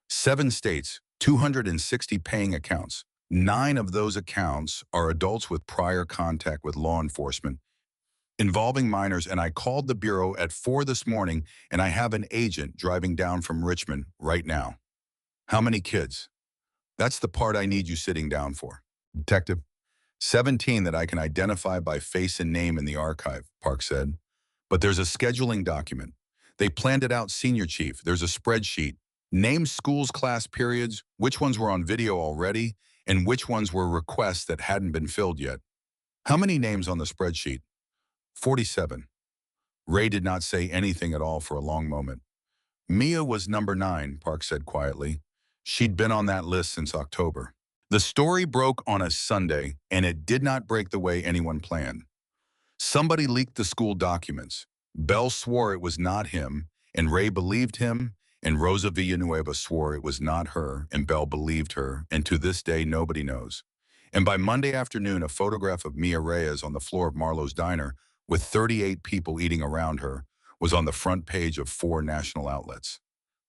7 states, 260 paying accounts. 9 of those accounts are adults with prior contact with law enforcement involving minors, and I called the bureau at 4 this morning, and I have an agent driving down from Richmond right now. How many kids? That's the part I need you sitting down for. Detective, 17 that I can identify by face and name in the archive, Park said. But there's a scheduling document. They planned it out, senior chief. There's a spreadsheet. Name schools, class periods, which ones were on video already, and which ones were requests that hadn't been filled yet. How many names on the spreadsheet? 47. Ray did not say anything at all for a long moment. Mia was number 9, Park said quietly. She'd been on that list since October. The story broke on a Sunday, and it did not break the way anyone planned. Somebody leaked the school documents. Bell swore it was not him, and Ray believed him, and Rosa Villanueva swore it was not her, and Bell believed her, and to this day nobody knows. And by Monday afternoon, a photograph of Mia Reyes on the floor of Marlowe's diner, with 38 people eating around her, was on the front page of 4 national outlets.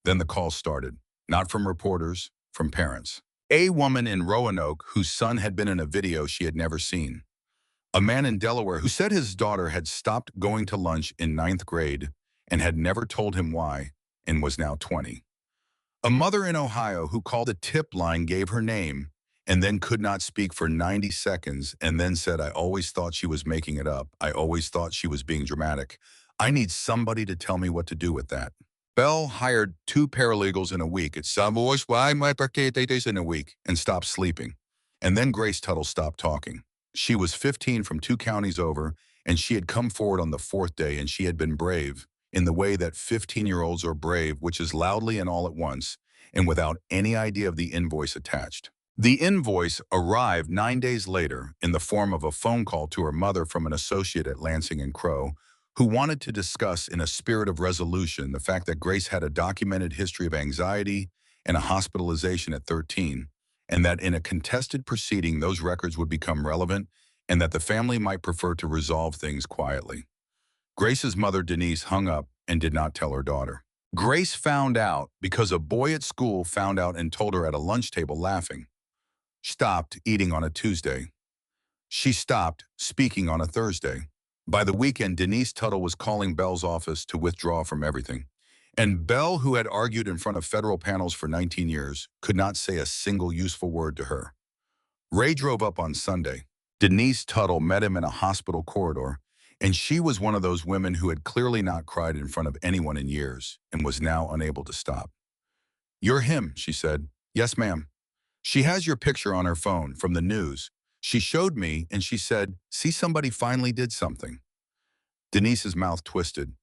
Then the call started, not from reporters, from parents. A woman in Roanoke whose son had been in a video she had never seen. A man in Delaware who said his daughter had stopped going to lunch in 9th grade and had never told him why and was now 20. A mother in Ohio who called a tip line, gave her name, and then could not speak for 90 seconds and then said, I always thought she was making it up. I always thought she was being dramatic. I need somebody to tell me what to do with that. Bell hired 2 paralegals in a week. It's in a week and stopped sleeping. And then Grace Tuttle stopped talking. She was 15 from 2 counties over, and she had come forward on the 4th day, and she had been brave in the way that 15-year-olds are brave, which is loudly and all at once, and without any idea of the invoice attached. The invoice arrived 9 days later in the form of a phone call to her mother from an associate at Lansing and Crow, who wanted to discuss in a spirit of resolution the fact that Grace had a documented history of anxiety and a hospitalization at 13, and that in a contested proceeding those records would become relevant and that the family might prefer to resolve things quietly. Grace's mother, Denise, hung up and did not tell her daughter. Grace found out because a boy at school found out and told her at a lunch table laughing. Stopped eating on a Tuesday. She stopped speaking on a Thursday. By the weekend, Denise Tuttle was calling Bell's office to withdraw from everything. And Bell, who had argued in front of federal panels for 19 years, could not say a single useful word to her. Ray drove up on Sunday. Denise Tuttle met him in a hospital corridor, and she was one of those women who had clearly not cried in front of anyone in years and was now unable to stop. You're him, she said. Yes, ma'am. She has your picture on her phone from the news. She showed me and she said, see, somebody finally did something. Denise's mouth twisted.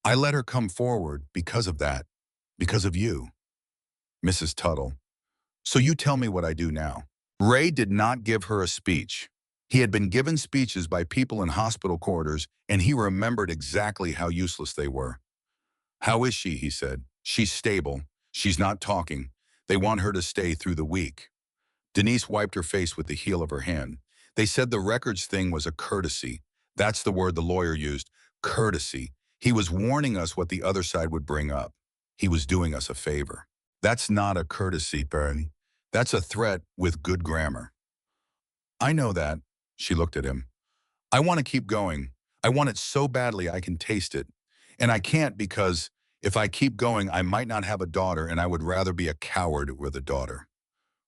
I let her come forward because of that, because of you. Mrs. Tuttle. So you tell me what I do now. Ray did not give her a speech. He had been given speeches by people in hospital corridors, and he remembered exactly how useless they were. How is she, he said. She's stable. She's not talking. They want her to stay through the week. Denise wiped her face with the heel of her hand. They said the records thing was a courtesy. That's the word the lawyer used, courtesy. He was warning us what the other side would bring up. He was doing us a favor. That's not a courtesy, Bernie. That's a threat with good grammar. I know that. She looked at him. I want to keep going. I want it so badly I can taste it. And I can't because if I keep going, I might not have a daughter, and I would rather be a coward with a daughter.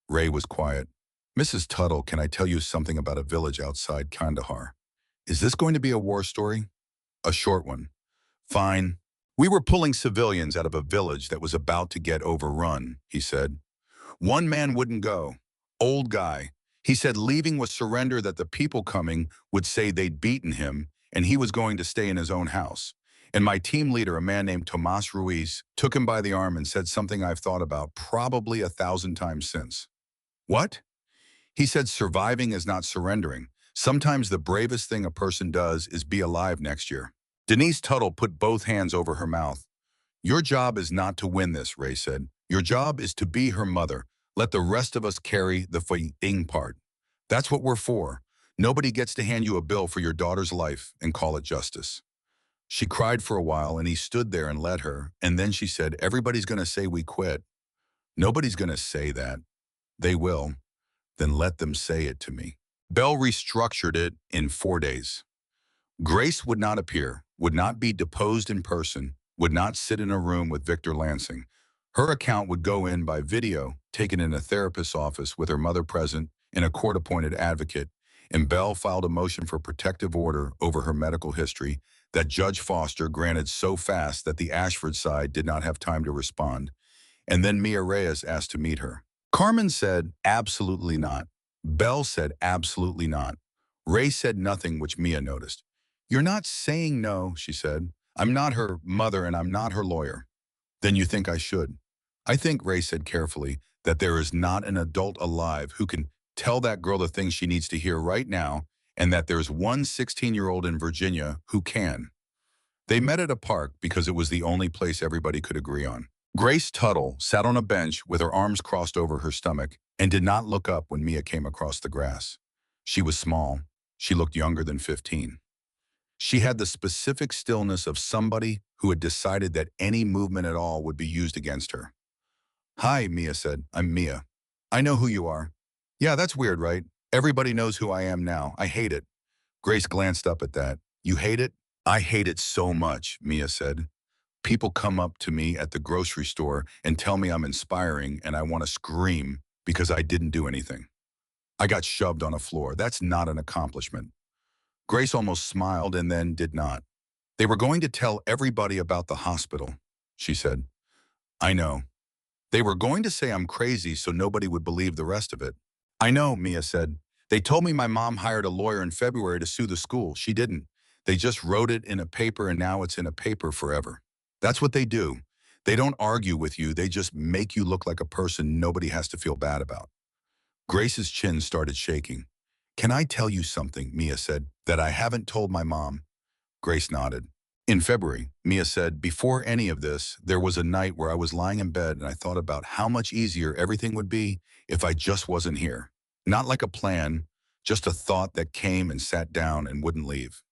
Ray was quiet. Mrs. Tuttle, can I tell you something about a village outside Kandahar? Is this going to be a war story? A short one. Fine. We were pulling civilians out of a village that was about to get overrun, he said. One man wouldn't go. Old guy. He said leaving was surrender, that the people coming would say they'd beaten him and he was going to stay in his own house. And my team leader, a man named Tomas Ruiz, took him by the arm and said something I've thought about probably 1,000 times since. What? He said surviving is not surrendering. Sometimes the bravest thing a person does is be alive next year. Denise Tuttle put both hands over her mouth. Your job is not to win this, Ray said. Your job is to be her mother. Let the rest of us carry the fighting part. That's what we're for. Nobody gets to hand you a bill for your daughter's life and call it justice. She cried for a while and he stood there and let her, and then she said, everybody's going to say we quit. Nobody's going to say that. They will. Then let them say it to me. Bell restructured it in 4 days. Grace would not appear, would not be deposed in person, would not sit in a room with Victor Lansing. Her account would go in by video, taken in a therapist's office with her mother present and a court-appointed advocate, and Bell filed a motion for protective order over her medical history that Judge Foster granted so fast that the Ashford side did not have time to respond. And then Mia Reyes asked to meet her. Carmen said, absolutely not. Bell said, absolutely not. Ray said nothing, which Mia noticed. You're not saying no, she said. I'm not her mother and I'm not her lawyer. Then you think I should. I think, Ray said carefully, that there is not an adult alive who can tell that girl the things she needs to hear right now, and that there's one 16-year-old in Virginia who can. They met at a park because it was the only place everybody could agree on. Grace Tuttle sat on a bench with her arms crossed over her stomach and did not look up when Mia came across the grass. She was small. She looked younger than 15. She had the specific stillness of somebody who had decided that any movement at all would be used against her. Hi, Mia said. I'm Mia. I know who you are. Yeah, that's weird, right? Everybody knows who I am now. I hate it. Grace glanced up at that. You hate it? I hate it so much, Mia said. People come up to me at the grocery store and tell me I'm inspiring and I want to scream because I didn't do anything. I got shoved on a floor. That's not an accomplishment. Grace almost smiled and then did not. They were going to tell everybody about the hospital, she said. I know. They were going to say I'm crazy so nobody would believe the rest of it. I know, Mia said. They told me my mom hired a lawyer in February to sue the school. She didn't. They just wrote it in a paper and now it's in a paper forever. That's what they do. They don't argue with you. They just make you look like a person nobody has to feel bad about. Grace's chin started shaking. Can I tell you something, Mia said, that I haven't told my mom? Grace nodded. In February, Mia said, before any of this, there was a night where I was lying in bed and I thought about how much easier everything would be if I just wasn't here. Not like a plan, just a thought that came and sat down and wouldn't leave.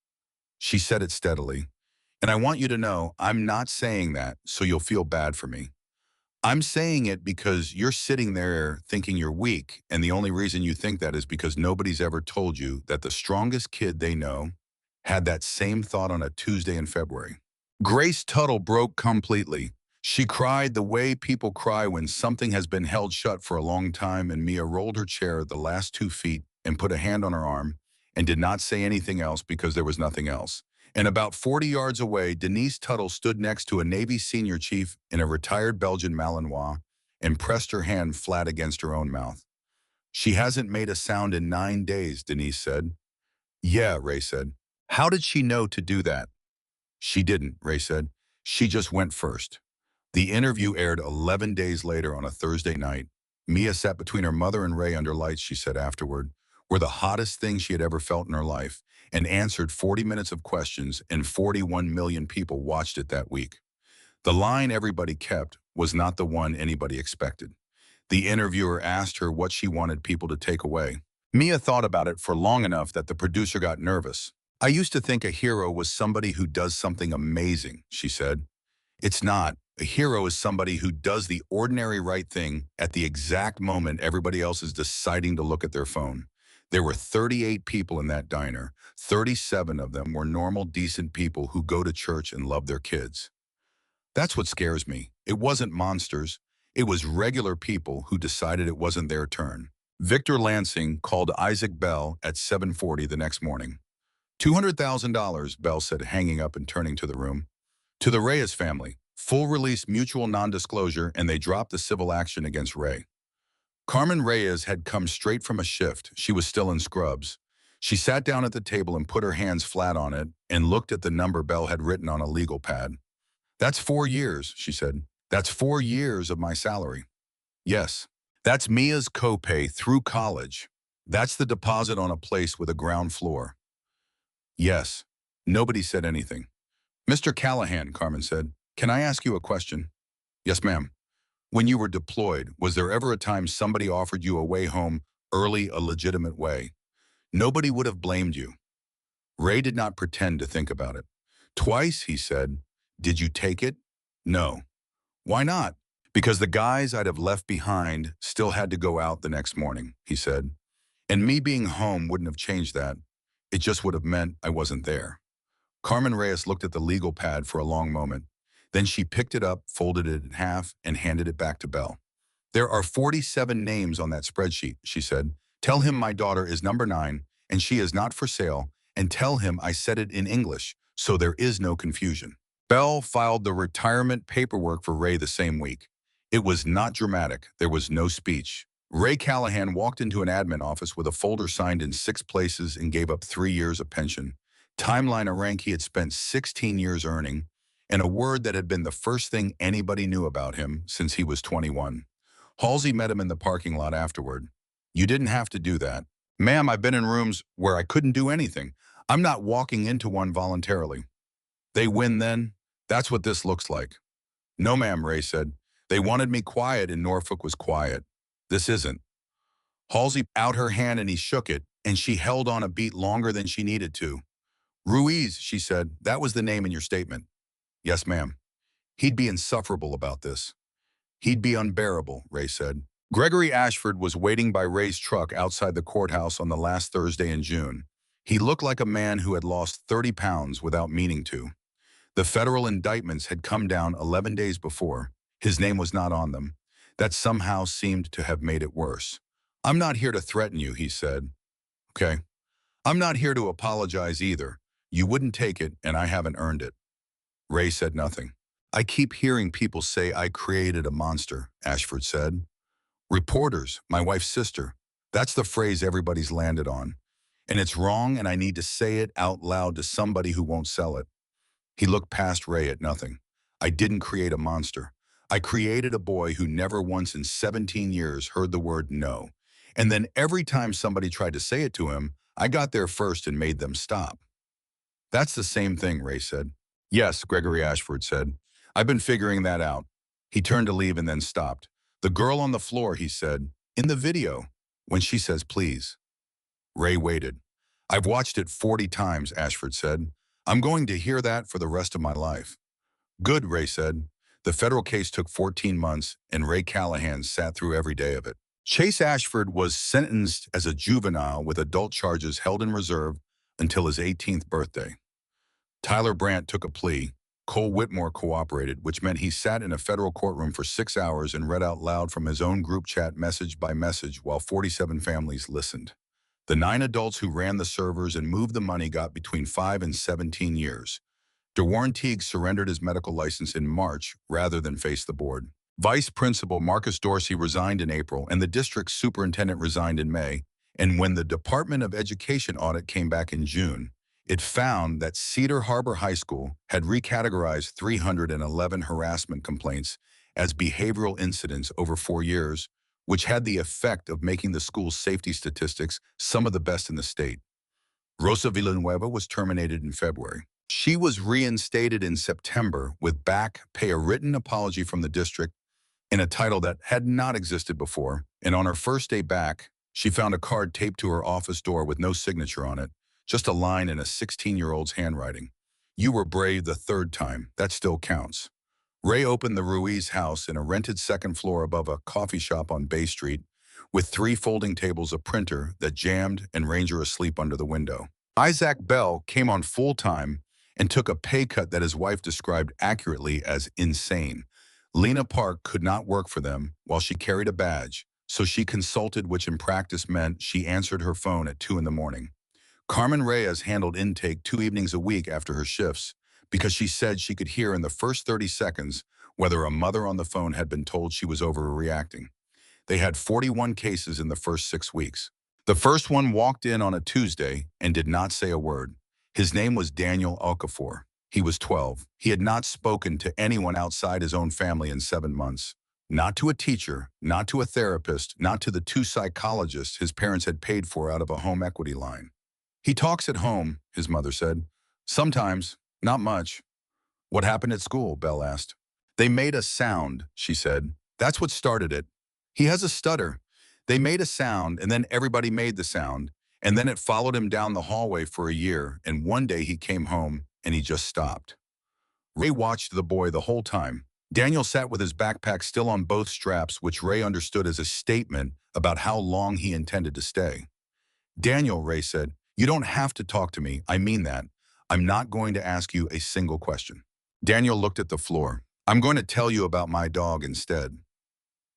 She said it steadily. And I want you to know, I'm not saying that so you'll feel bad for me. I'm saying it because you're sitting there thinking you're weak, and the only reason you think that is because nobody's ever told you that the strongest kid they know had that same thought on a Tuesday in February. Grace Tuttle broke completely. She cried the way people cry when something has been held shut for a long time, and Mia rolled her chair the last 2 feet and put a hand on her arm and did not say anything else because there was nothing else. And about 40 yards away, Denise Tuttle stood next to a Navy senior chief in a retired Belgian Malinois and pressed her hand flat against her own mouth. She hasn't made a sound in 9 days, Denise said. Yeah, Ray said. How did she know to do that? She didn't, Ray said. She just went first. The interview aired 11 days later on a Thursday night. Mia sat between her mother and Ray under lights, she said afterward, were the hottest thing she had ever felt in her life, and answered 40 minutes of questions, and 41 million people watched it that week. The line everybody kept was not the one anybody expected. The interviewer asked her what she wanted people to take away. Mia thought about it for long enough that the producer got nervous. I used to think a hero was somebody who does something amazing, she said. It's not. A hero is somebody who does the ordinary right thing at the exact moment everybody else is deciding to look at their phone. There were 38 people in that diner. 37 of them were normal, decent people who go to church and love their kids. That's what scares me. It wasn't monsters. It was regular people who decided it wasn't their turn. Victor Lansing called Isaac Bell at 7:40 the next morning. $200,000, Bell said, hanging up and turning to the room. To the Reyes family, full release mutual non-disclosure, and they dropped the civil action against Ray. Carmen Reyes had come straight from a shift. She was still in scrubs. She sat down at the table and put her hands flat on it and looked at the number Bell had written on a legal pad. "That's 4 years," she said. "That's 4 years of my salary." "Yes. That's Mia's copay through college. That's the deposit on a place with a ground floor." "Yes." Nobody said anything. "Mr. Callahan," Carmen said, "can I ask you a question?" "Yes, ma'am." "When you were deployed, was there ever a time somebody offered you a way home early, a legitimate way? Nobody would have blamed you." Ray did not pretend to think about it. "Twice," he said. "Did you take it?" "No." "Why not?" "Because the guys I'd have left behind still had to go out the next morning," he said. "And me being home wouldn't have changed that. It just would have meant I wasn't there." Carmen Reyes looked at the legal pad for a long moment. Then she picked it up, folded it in half, and handed it back to Bell. "There are 47 names on that spreadsheet," she said. "Tell him my daughter is number 9, and she is not for sale, and tell him I said it in English, so there is no confusion." Bell filed the retirement paperwork for Ray the same week. It was not dramatic. There was no speech. Ray Callahan walked into an admin office with a folder signed in 6 places and gave up 3 years of pension, timeline a rank he had spent 16 years earning, and a word that had been the first thing anybody knew about him since he was 21. Halsey met him in the parking lot afterward. "You didn't have to do that." "Ma'am, I've been in rooms where I couldn't do anything. I'm not walking into one voluntarily." "They win then? That's what this looks like." "No, ma'am," Ray said. "They wanted me quiet and Norfolk was quiet. This isn't." Halsey out her hand and he shook it, and she held on a beat longer than she needed to. "Ruiz," she said, "that was the name in your statement." "Yes, ma'am." "He'd be insufferable about this." "He'd be unbearable," Ray said. Gregory Ashford was waiting by Ray's truck outside the courthouse on the last Thursday in June. He looked like a man who had lost 30 pounds without meaning to. The federal indictments had come down 11 days before. His name was not on them. That somehow seemed to have made it worse. "I'm not here to threaten you," he said. "Okay. I'm not here to apologize either. You wouldn't take it, and I haven't earned it." Ray said nothing. "I keep hearing people say I created a monster," Ashford said. "Reporters, my wife's sister. That's the phrase everybody's landed on. And it's wrong, and I need to say it out loud to somebody who won't sell it." He looked past Ray at nothing. "I didn't create a monster. I created a boy who never once in 17 years heard the word no. And then every time somebody tried to say it to him, I got there first and made them stop." "That's the same thing," Ray said. "Yes," Gregory Ashford said. "I've been figuring that out." He turned to leave and then stopped. "The girl on the floor," he said, "in the video, when she says please." Ray waited. "I've watched it 40 times, Ashford said. "I'm going to hear that for the rest of my life." "Good," Ray said. The federal case took 14 months, and Ray Callahan sat through every day of it. Chase Ashford was sentenced as a juvenile with adult charges held in reserve until his 18th birthday. Tyler Brandt took a plea. Cole Whitmore cooperated, which meant he sat in a federal courtroom for 6 hours and read out loud from his own group chat message by message while 47 families listened. The 9 adults who ran the servers and moved the money got between 5 and 17 years. DeWarren Teague surrendered his medical license in March rather than face the board. Vice Principal Marcus Dorsey resigned in April, and the district superintendent resigned in May. And when the Department of Education audit came back in June, it found that Cedar Harbor High School had recategorized 311 harassment complaints as behavioral incidents over 4 years, which had the effect of making the school's safety statistics some of the best in the state. Rosa Villanueva was terminated in February. She was reinstated in September with back pay, a written apology from the district in a title that had not existed before, and on her first day back, she found a card taped to her office door with no signature on it, just a line in a 16-year-old's handwriting. "You were brave the 3rd time. That still counts." Ray opened the Ruiz house in a rented 2nd floor above a coffee shop on Bay Street with 3 folding tables, a printer that jammed, and Ranger asleep under the window. Isaac Bell came on full-time and took a pay cut that his wife described accurately as insane. Lena Park could not work for them while she carried a badge, so she consulted, which in practice meant she answered her phone at 2 in the morning. Carmen Reyes handled intake 2 evenings a week after her shifts because she said she could hear in the first 30 seconds whether a mother on the phone had been told she was overreacting. They had 41 cases in the first 6 weeks. The first one walked in on a Tuesday and did not say a word. His name was Daniel Okafor. He was 12. He had not spoken to anyone outside his own family in 7 months. Not to a teacher, not to a therapist, not to the 2 psychologists his parents had paid for out of a home equity line. He talks at home, his mother said. Sometimes, not much. What happened at school? Belle asked. They made a sound, she said. That's what started it. He has a stutter. They made a sound, and then everybody made the sound, and then it followed him down the hallway for a year, and one day he came home, and he just stopped. Ray watched the boy the whole time. Daniel sat with his backpack still on both straps, which Ray understood as a statement about how long he intended to stay. Daniel, Ray said, you don't have to talk to me. I mean that. I'm not going to ask you a single question. Daniel looked at the floor. I'm going to tell you about my dog instead.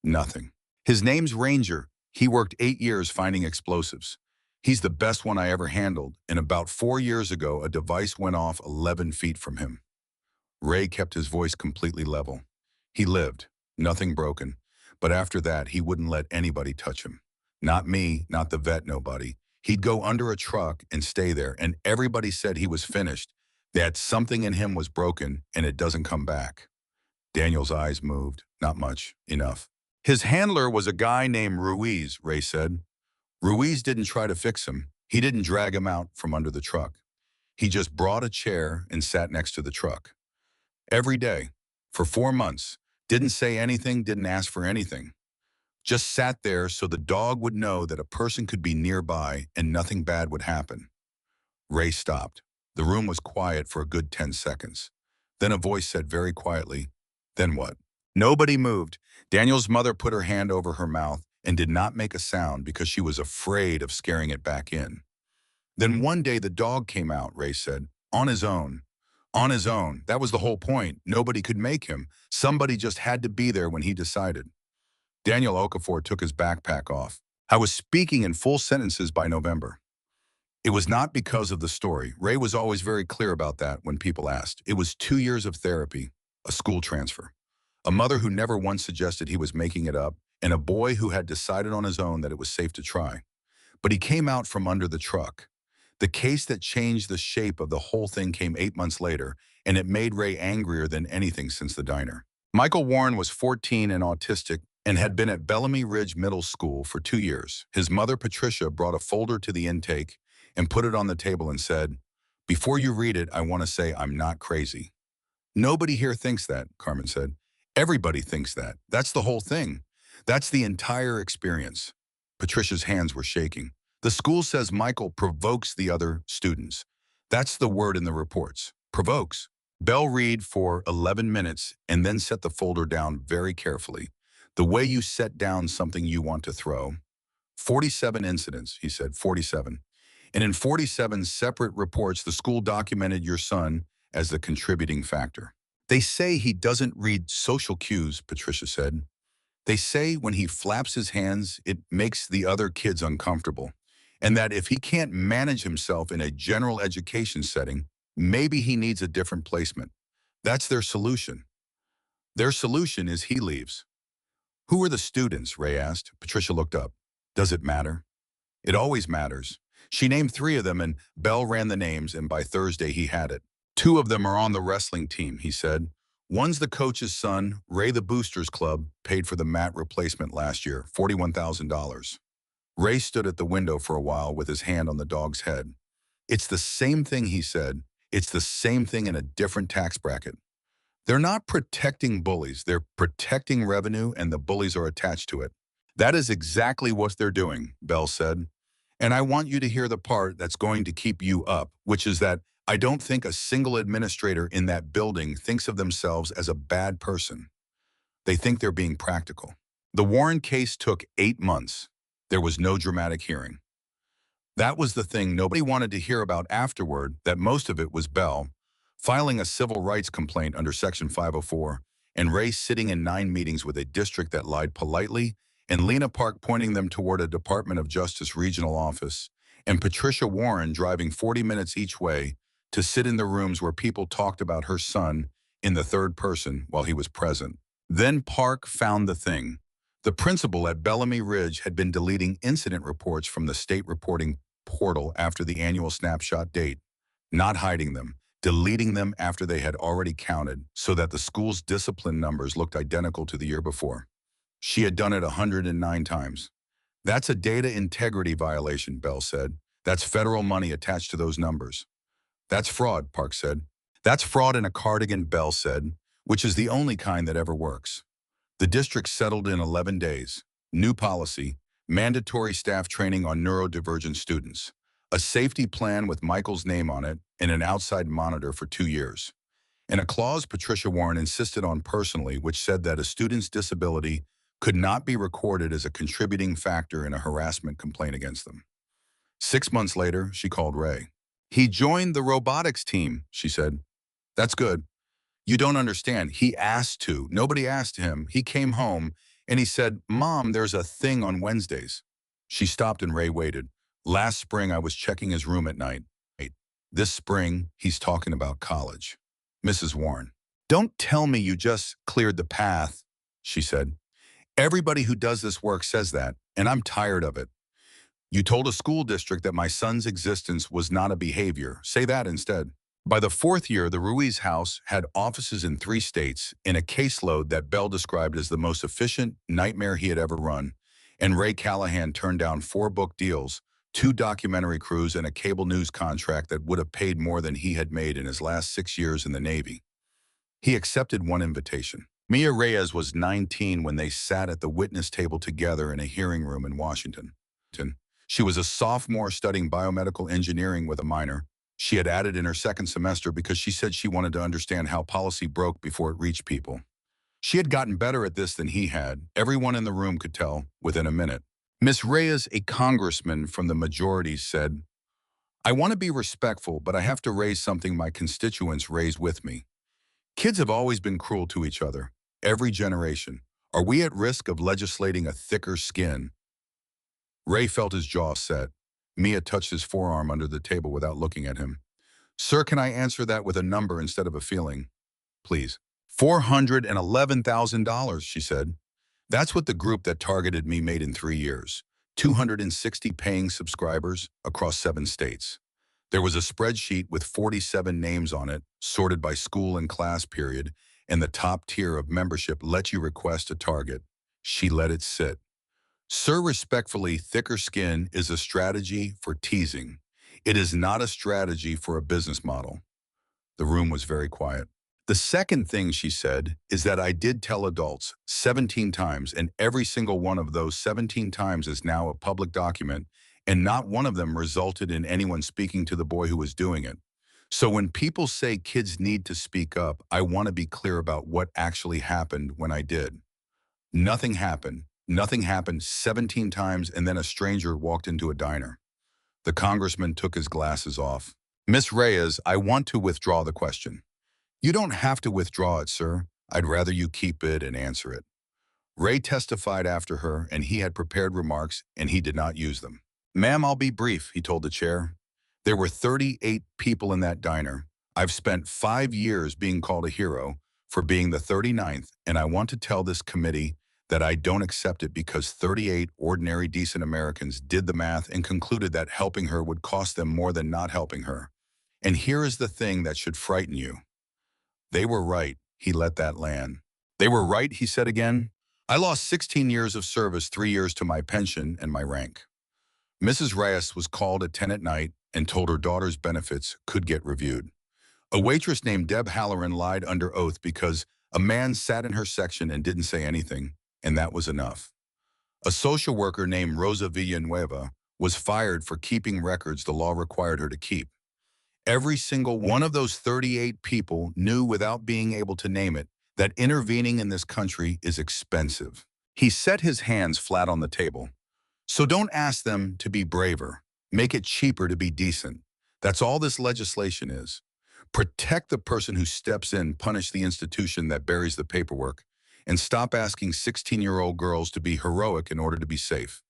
Nothing. His name's Ranger. He worked 8 years finding explosives. He's the best one I ever handled, and about 4 years ago, a device went off 11 feet from him. Ray kept his voice completely level. He lived, nothing broken, but after that, he wouldn't let anybody touch him. Not me, not the vet, nobody. He'd go under a truck and stay there, and everybody said he was finished, that something in him was broken, and it doesn't come back. Daniel's eyes moved. Not much. Enough. His handler was a guy named Ruiz, Ray said. Ruiz didn't try to fix him. He didn't drag him out from under the truck. He just brought a chair and sat next to the truck. Every day, for 4 months, didn't say anything, didn't ask for anything. Just sat there so the dog would know that a person could be nearby and nothing bad would happen. Ray stopped. The room was quiet for a good 10 seconds. Then a voice said very quietly, then what? Nobody moved. Daniel's mother put her hand over her mouth and did not make a sound because she was afraid of scaring it back in. Then one day the dog came out, Ray said, on his own. On his own. That was the whole point. Nobody could make him. Somebody just had to be there when he decided. Daniel Okafor took his backpack off. I was speaking in full sentences by November. It was not because of the story. Ray was always very clear about that when people asked. It was 2 years of therapy, a school transfer, a mother who never once suggested he was making it up, and a boy who had decided on his own that it was safe to try. But he came out from under the truck. The case that changed the shape of the whole thing came 8 months later, and it made Ray angrier than anything since the diner. Michael Warren was 14 and autistic and had been at Bellamy Ridge Middle School for 2 years. His mother, Patricia, brought a folder to the intake and put it on the table and said, before you read it, I want to say I'm not crazy. Nobody here thinks that, Carmen said. Everybody thinks that. That's the whole thing. That's the entire experience. Patricia's hands were shaking. The school says Michael provokes the other students. That's the word in the reports. Provokes. Belle read for 11 minutes and then set the folder down very carefully. The way you set down something you want to throw. 47 incidents, he said, 47. And in 47 separate reports, the school documented your son as the contributing factor. They say he doesn't read social cues, Patricia said. They say when he flaps his hands, it makes the other kids uncomfortable. And that if he can't manage himself in a general education setting, maybe he needs a different placement. That's their solution. Their solution is he leaves. Who are the students? Ray asked. Patricia looked up. Does it matter? It always matters. She named 3 of them and Belle ran the names, and by Thursday he had it. 2 of them are on the wrestling team, he said. One's the coach's son, Ray the Boosters Club, paid for the mat replacement last year, $41,000. Ray stood at the window for a while with his hand on the dog's head. It's the same thing, he said. It's the same thing in a different tax bracket. They're not protecting bullies. They're protecting revenue, and the bullies are attached to it. That is exactly what they're doing, Belle said. And I want you to hear the part that's going to keep you up, which is that I don't think a single administrator in that building thinks of themselves as a bad person. They think they're being practical. The Warren case took 8 months. There was no dramatic hearing. That was the thing nobody wanted to hear about afterward, that most of it was Belle filing a civil rights complaint under Section 504, and Ray sitting in 9 meetings with a district that lied politely, and Lena Park pointing them toward a Department of Justice regional office, and Patricia Warren driving 40 minutes each way to sit in the rooms where people talked about her son in the third person while he was present. Then Park found the thing. The principal at Bellamy Ridge had been deleting incident reports from the state reporting portal after the annual snapshot date, not hiding them, deleting them after they had already counted so that the school's discipline numbers looked identical to the year before. She had done it 109 times. That's a data integrity violation, Bell said. That's federal money attached to those numbers. That's fraud, Park said. That's fraud in a cardigan, Bell said, which is the only kind that ever works. The district settled in 11 days. New policy, mandatory staff training on neurodivergent students, a safety plan with Michael's name on it, and an outside monitor for 2 years. And a clause Patricia Warren insisted on personally, which said that a student's disability could not be recorded as a contributing factor in a harassment complaint against them. 6 months later, she called Ray. He joined the robotics team, she said. That's good. You don't understand. He asked to. Nobody asked him. He came home and he said, Mom, there's a thing on Wednesdays. She stopped and Ray waited. Last spring, I was checking his room at night. This spring, he's talking about college. Mrs. Warren, don't tell me you just cleared the path, she said. Everybody who does this work says that, and I'm tired of it. You told a school district that my son's existence was not a behavior. Say that instead. By the 4th year, the Ruiz house had offices in 3 states in a caseload that Bell described as the most efficient nightmare he had ever run, and Ray Callahan turned down 4 book deals, 2 documentary crews, and a cable news contract that would have paid more than he had made in his last 6 years in the Navy. He accepted one invitation. Mia Reyes was 19 when they sat at the witness table together in a hearing room in Washington. She was a sophomore studying biomedical engineering with a minor. She had added in her 2nd semester because she said she wanted to understand how policy broke before it reached people. She had gotten better at this than he had. Everyone in the room could tell within a minute. Miss Reyes, a congressman from the majority, said, I want to be respectful, but I have to raise something my constituents raised with me. Kids have always been cruel to each other, every generation. Are we at risk of legislating a thicker skin? Ray felt his jaw set. Mia touched his forearm under the table without looking at him. Sir, can I answer that with a number instead of a feeling? Please. $411,000, she said. That's what the group that targeted me made in 3 years. 260 paying subscribers across 7 states. There was a spreadsheet with 47 names on it, sorted by school and class period, and the top tier of membership let you request a target. She let it sit. Sir, respectfully, thicker skin is a strategy for teasing. It is not a strategy for a business model. The room was very quiet. The second thing she said is that I did tell adults 17 times, and every single one of those 17 times is now a public document, and not one of them resulted in anyone speaking to the boy who was doing it. So when people say kids need to speak up, I want to be clear about what actually happened when I did. Nothing happened. Nothing happened 17 times, and then a stranger walked into a diner. The congressman took his glasses off. Miss Reyes, I want to withdraw the question. You don't have to withdraw it, sir. I'd rather you keep it and answer it. Ray testified after her, and he had prepared remarks, and he did not use them. Ma'am, I'll be brief, he told the chair. There were 38 people in that diner. I've spent 5 years being called a hero for being the 39th, and I want to tell this committee that I don't accept it because 38 ordinary decent Americans did the math and concluded that helping her would cost them more than not helping her. And here is the thing that should frighten you. They were right. He let that land. They were right, he said again. I lost 16 years of service, 3 years to my pension and my rank. Mrs. Reyes was called at 10 at night and told her daughter's benefits could get reviewed. A waitress named Deb Halloran lied under oath because a man sat in her section and didn't say anything, and that was enough. A social worker named Rosa Villanueva was fired for keeping records the law required her to keep. Every single one of those 38 people knew without being able to name it that intervening in this country is expensive. He set his hands flat on the table. So don't ask them to be braver. Make it cheaper to be decent. That's all this legislation is. Protect the person who steps in, punish the institution that buries the paperwork, and stop asking 16-year-old girls to be heroic in order to be safe.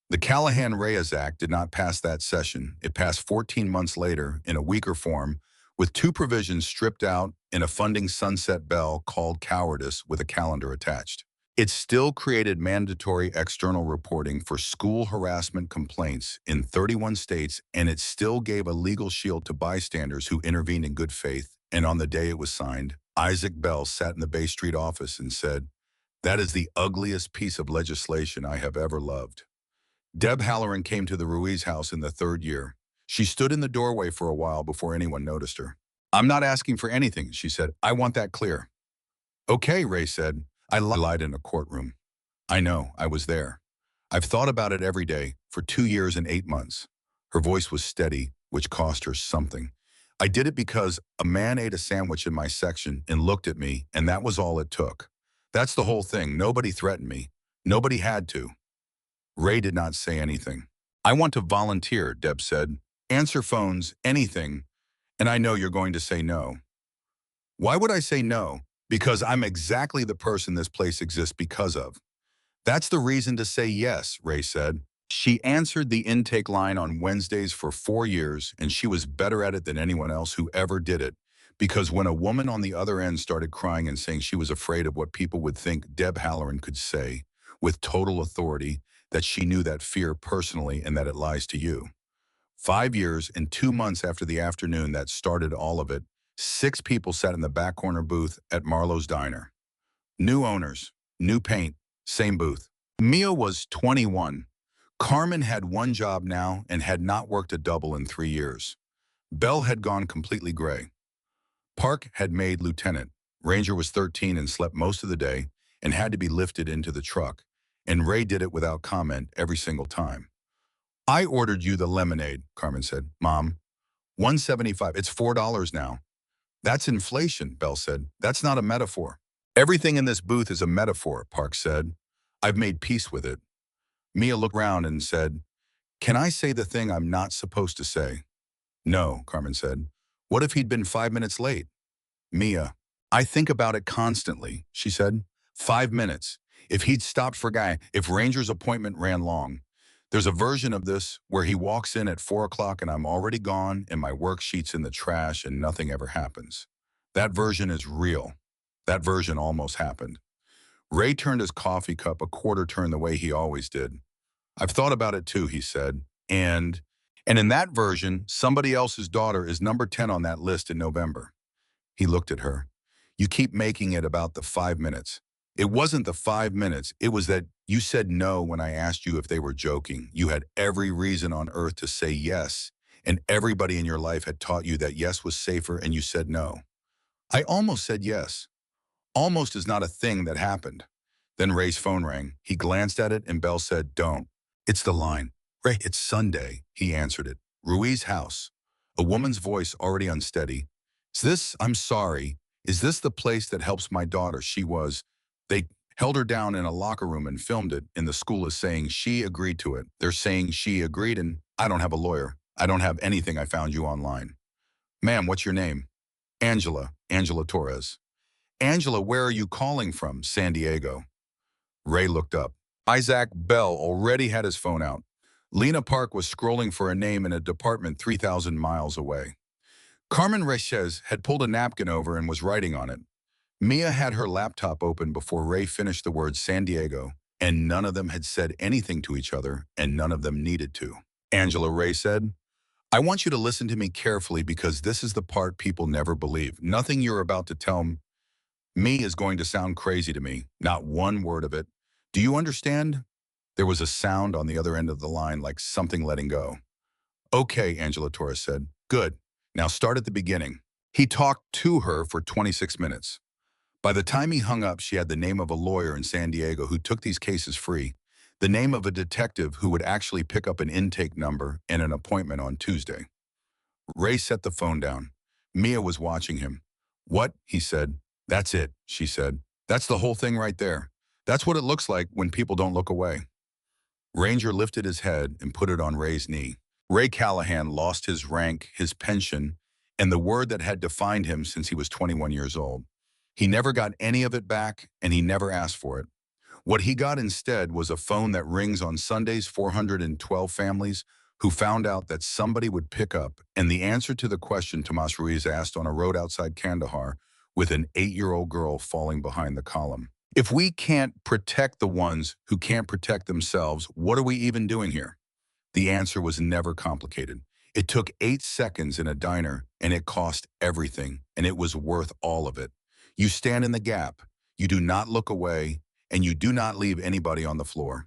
The Callahan-Reyes Act did not pass that session. It passed 14 months later in a weaker form, with 2 provisions stripped out in a funding sunset bell called cowardice with a calendar attached. It still created mandatory external reporting for school harassment complaints in 31 states, and it still gave a legal shield to bystanders who intervened in good faith. And on the day it was signed, Isaac Bell sat in the Bay Street office and said, "That is the ugliest piece of legislation I have ever loved." Deb Halloran came to the Ruiz house in the third year. She stood in the doorway for a while before anyone noticed her. "I'm not asking for anything," she said. "I want that clear." "Okay," Ray said. "I lied in a courtroom. I know, I was there. I've thought about it every day for 2 years and 8 months." Her voice was steady, which cost her something. "I did it because a man ate a sandwich in my section and looked at me, and that was all it took. That's the whole thing. Nobody threatened me. Nobody had to." Ray did not say anything. "I want to volunteer," Deb said. "Answer phones, anything. And I know you're going to say no." "Why would I say no?" "Because I'm exactly the person this place exists because of." "That's the reason to say yes," Ray said. She answered the intake line on Wednesdays for 4 years, and she was better at it than anyone else who ever did it. Because when a woman on the other end started crying and saying she was afraid of what people would think, Deb Halloran could say, with total authority, that she knew that fear personally and that it lies to you. 5 years and 2 months after the afternoon that started all of it, 6 people sat in the back corner booth at Marlowe's Diner. New owners, new paint, same booth. Mia was 21. Carmen had one job now and had not worked a double in 3 years. Belle had gone completely gray. Park had made lieutenant. Ranger was 13 and slept most of the day and had to be lifted into the truck. And Ray did it without comment every single time. "I ordered you the lemonade," Carmen said. "Mom, 175. It's $4 now." "That's inflation," Belle said. "That's not a metaphor." "Everything in this booth is a metaphor," Park said. "I've made peace with it." Mia looked around and said, "Can I say the thing I'm not supposed to say?" "No," Carmen said. "What if he'd been 5 minutes late?" Mia, "I think about it constantly," she said. 5 minutes. If he'd stopped for Guy, if Ranger's appointment ran long. There's a version of this where he walks in at 4 o'clock and I'm already gone and my worksheet's in the trash and nothing ever happens. That version is real. That version almost happened. Ray turned his coffee cup a quarter turn the way he always did. "I've thought about it too," he said. And in that version, somebody else's daughter is number 10 on that list in November." He looked at her. "You keep making it about the 5 minutes. It wasn't the 5 minutes. It was that you said no when I asked you if they were joking. You had every reason on earth to say yes, and everybody in your life had taught you that yes was safer, and you said no." "I almost said yes." "Almost is not a thing that happened." Then Ray's phone rang. He glanced at it, and Belle said, "Don't." "It's the line." "Ray, it's Sunday." He answered it. "Ruiz house." A woman's voice already unsteady. I'm sorry. Is this the place that helps my daughter?" She was. "They held her down in a locker room and filmed it, and the school is saying she agreed to it. They're saying she agreed, and I don't have a lawyer. I don't have anything. I found you online." "Ma'am, what's your name?" "Angela. Angela Torres." "Angela, where are you calling from?" "San Diego." Ray looked up. Isaac Bell already had his phone out. Lena Park was scrolling for a name in a department 3,000 miles away. Carmen Reches had pulled a napkin over and was writing on it. Mia had her laptop open before Ray finished the word San Diego, and none of them had said anything to each other, and none of them needed to. "Angela," Ray said, "I want you to listen to me carefully because this is the part people never believe. Nothing you're about to tell me is going to sound crazy to me. Not one word of it. Do you understand?" There was a sound on the other end of the line like something letting go. "Okay," Angela Torres said. "Good. Now start at the beginning." He talked to her for 26 minutes. By the time he hung up, she had the name of a lawyer in San Diego who took these cases free, the name of a detective who would actually pick up an intake number and an appointment on Tuesday. Ray set the phone down. Mia was watching him. "What?" he said. "That's it," she said. "That's the whole thing right there. That's what it looks like when people don't look away." Ranger lifted his head and put it on Ray's knee. Ray Callahan lost his rank, his pension, and the word that had defined him since he was 21 years old. He never got any of it back, and he never asked for it. What he got instead was a phone that rings on Sundays, 412 families who found out that somebody would pick up, and the answer to the question Tomas Ruiz asked on a road outside Kandahar with an 8-year-old girl falling behind the column. If we can't protect the ones who can't protect themselves, what are we even doing here? The answer was never complicated. It took 8 seconds in a diner, and it cost everything, and it was worth all of it. You stand in the gap, you do not look away, and you do not leave anybody on the floor.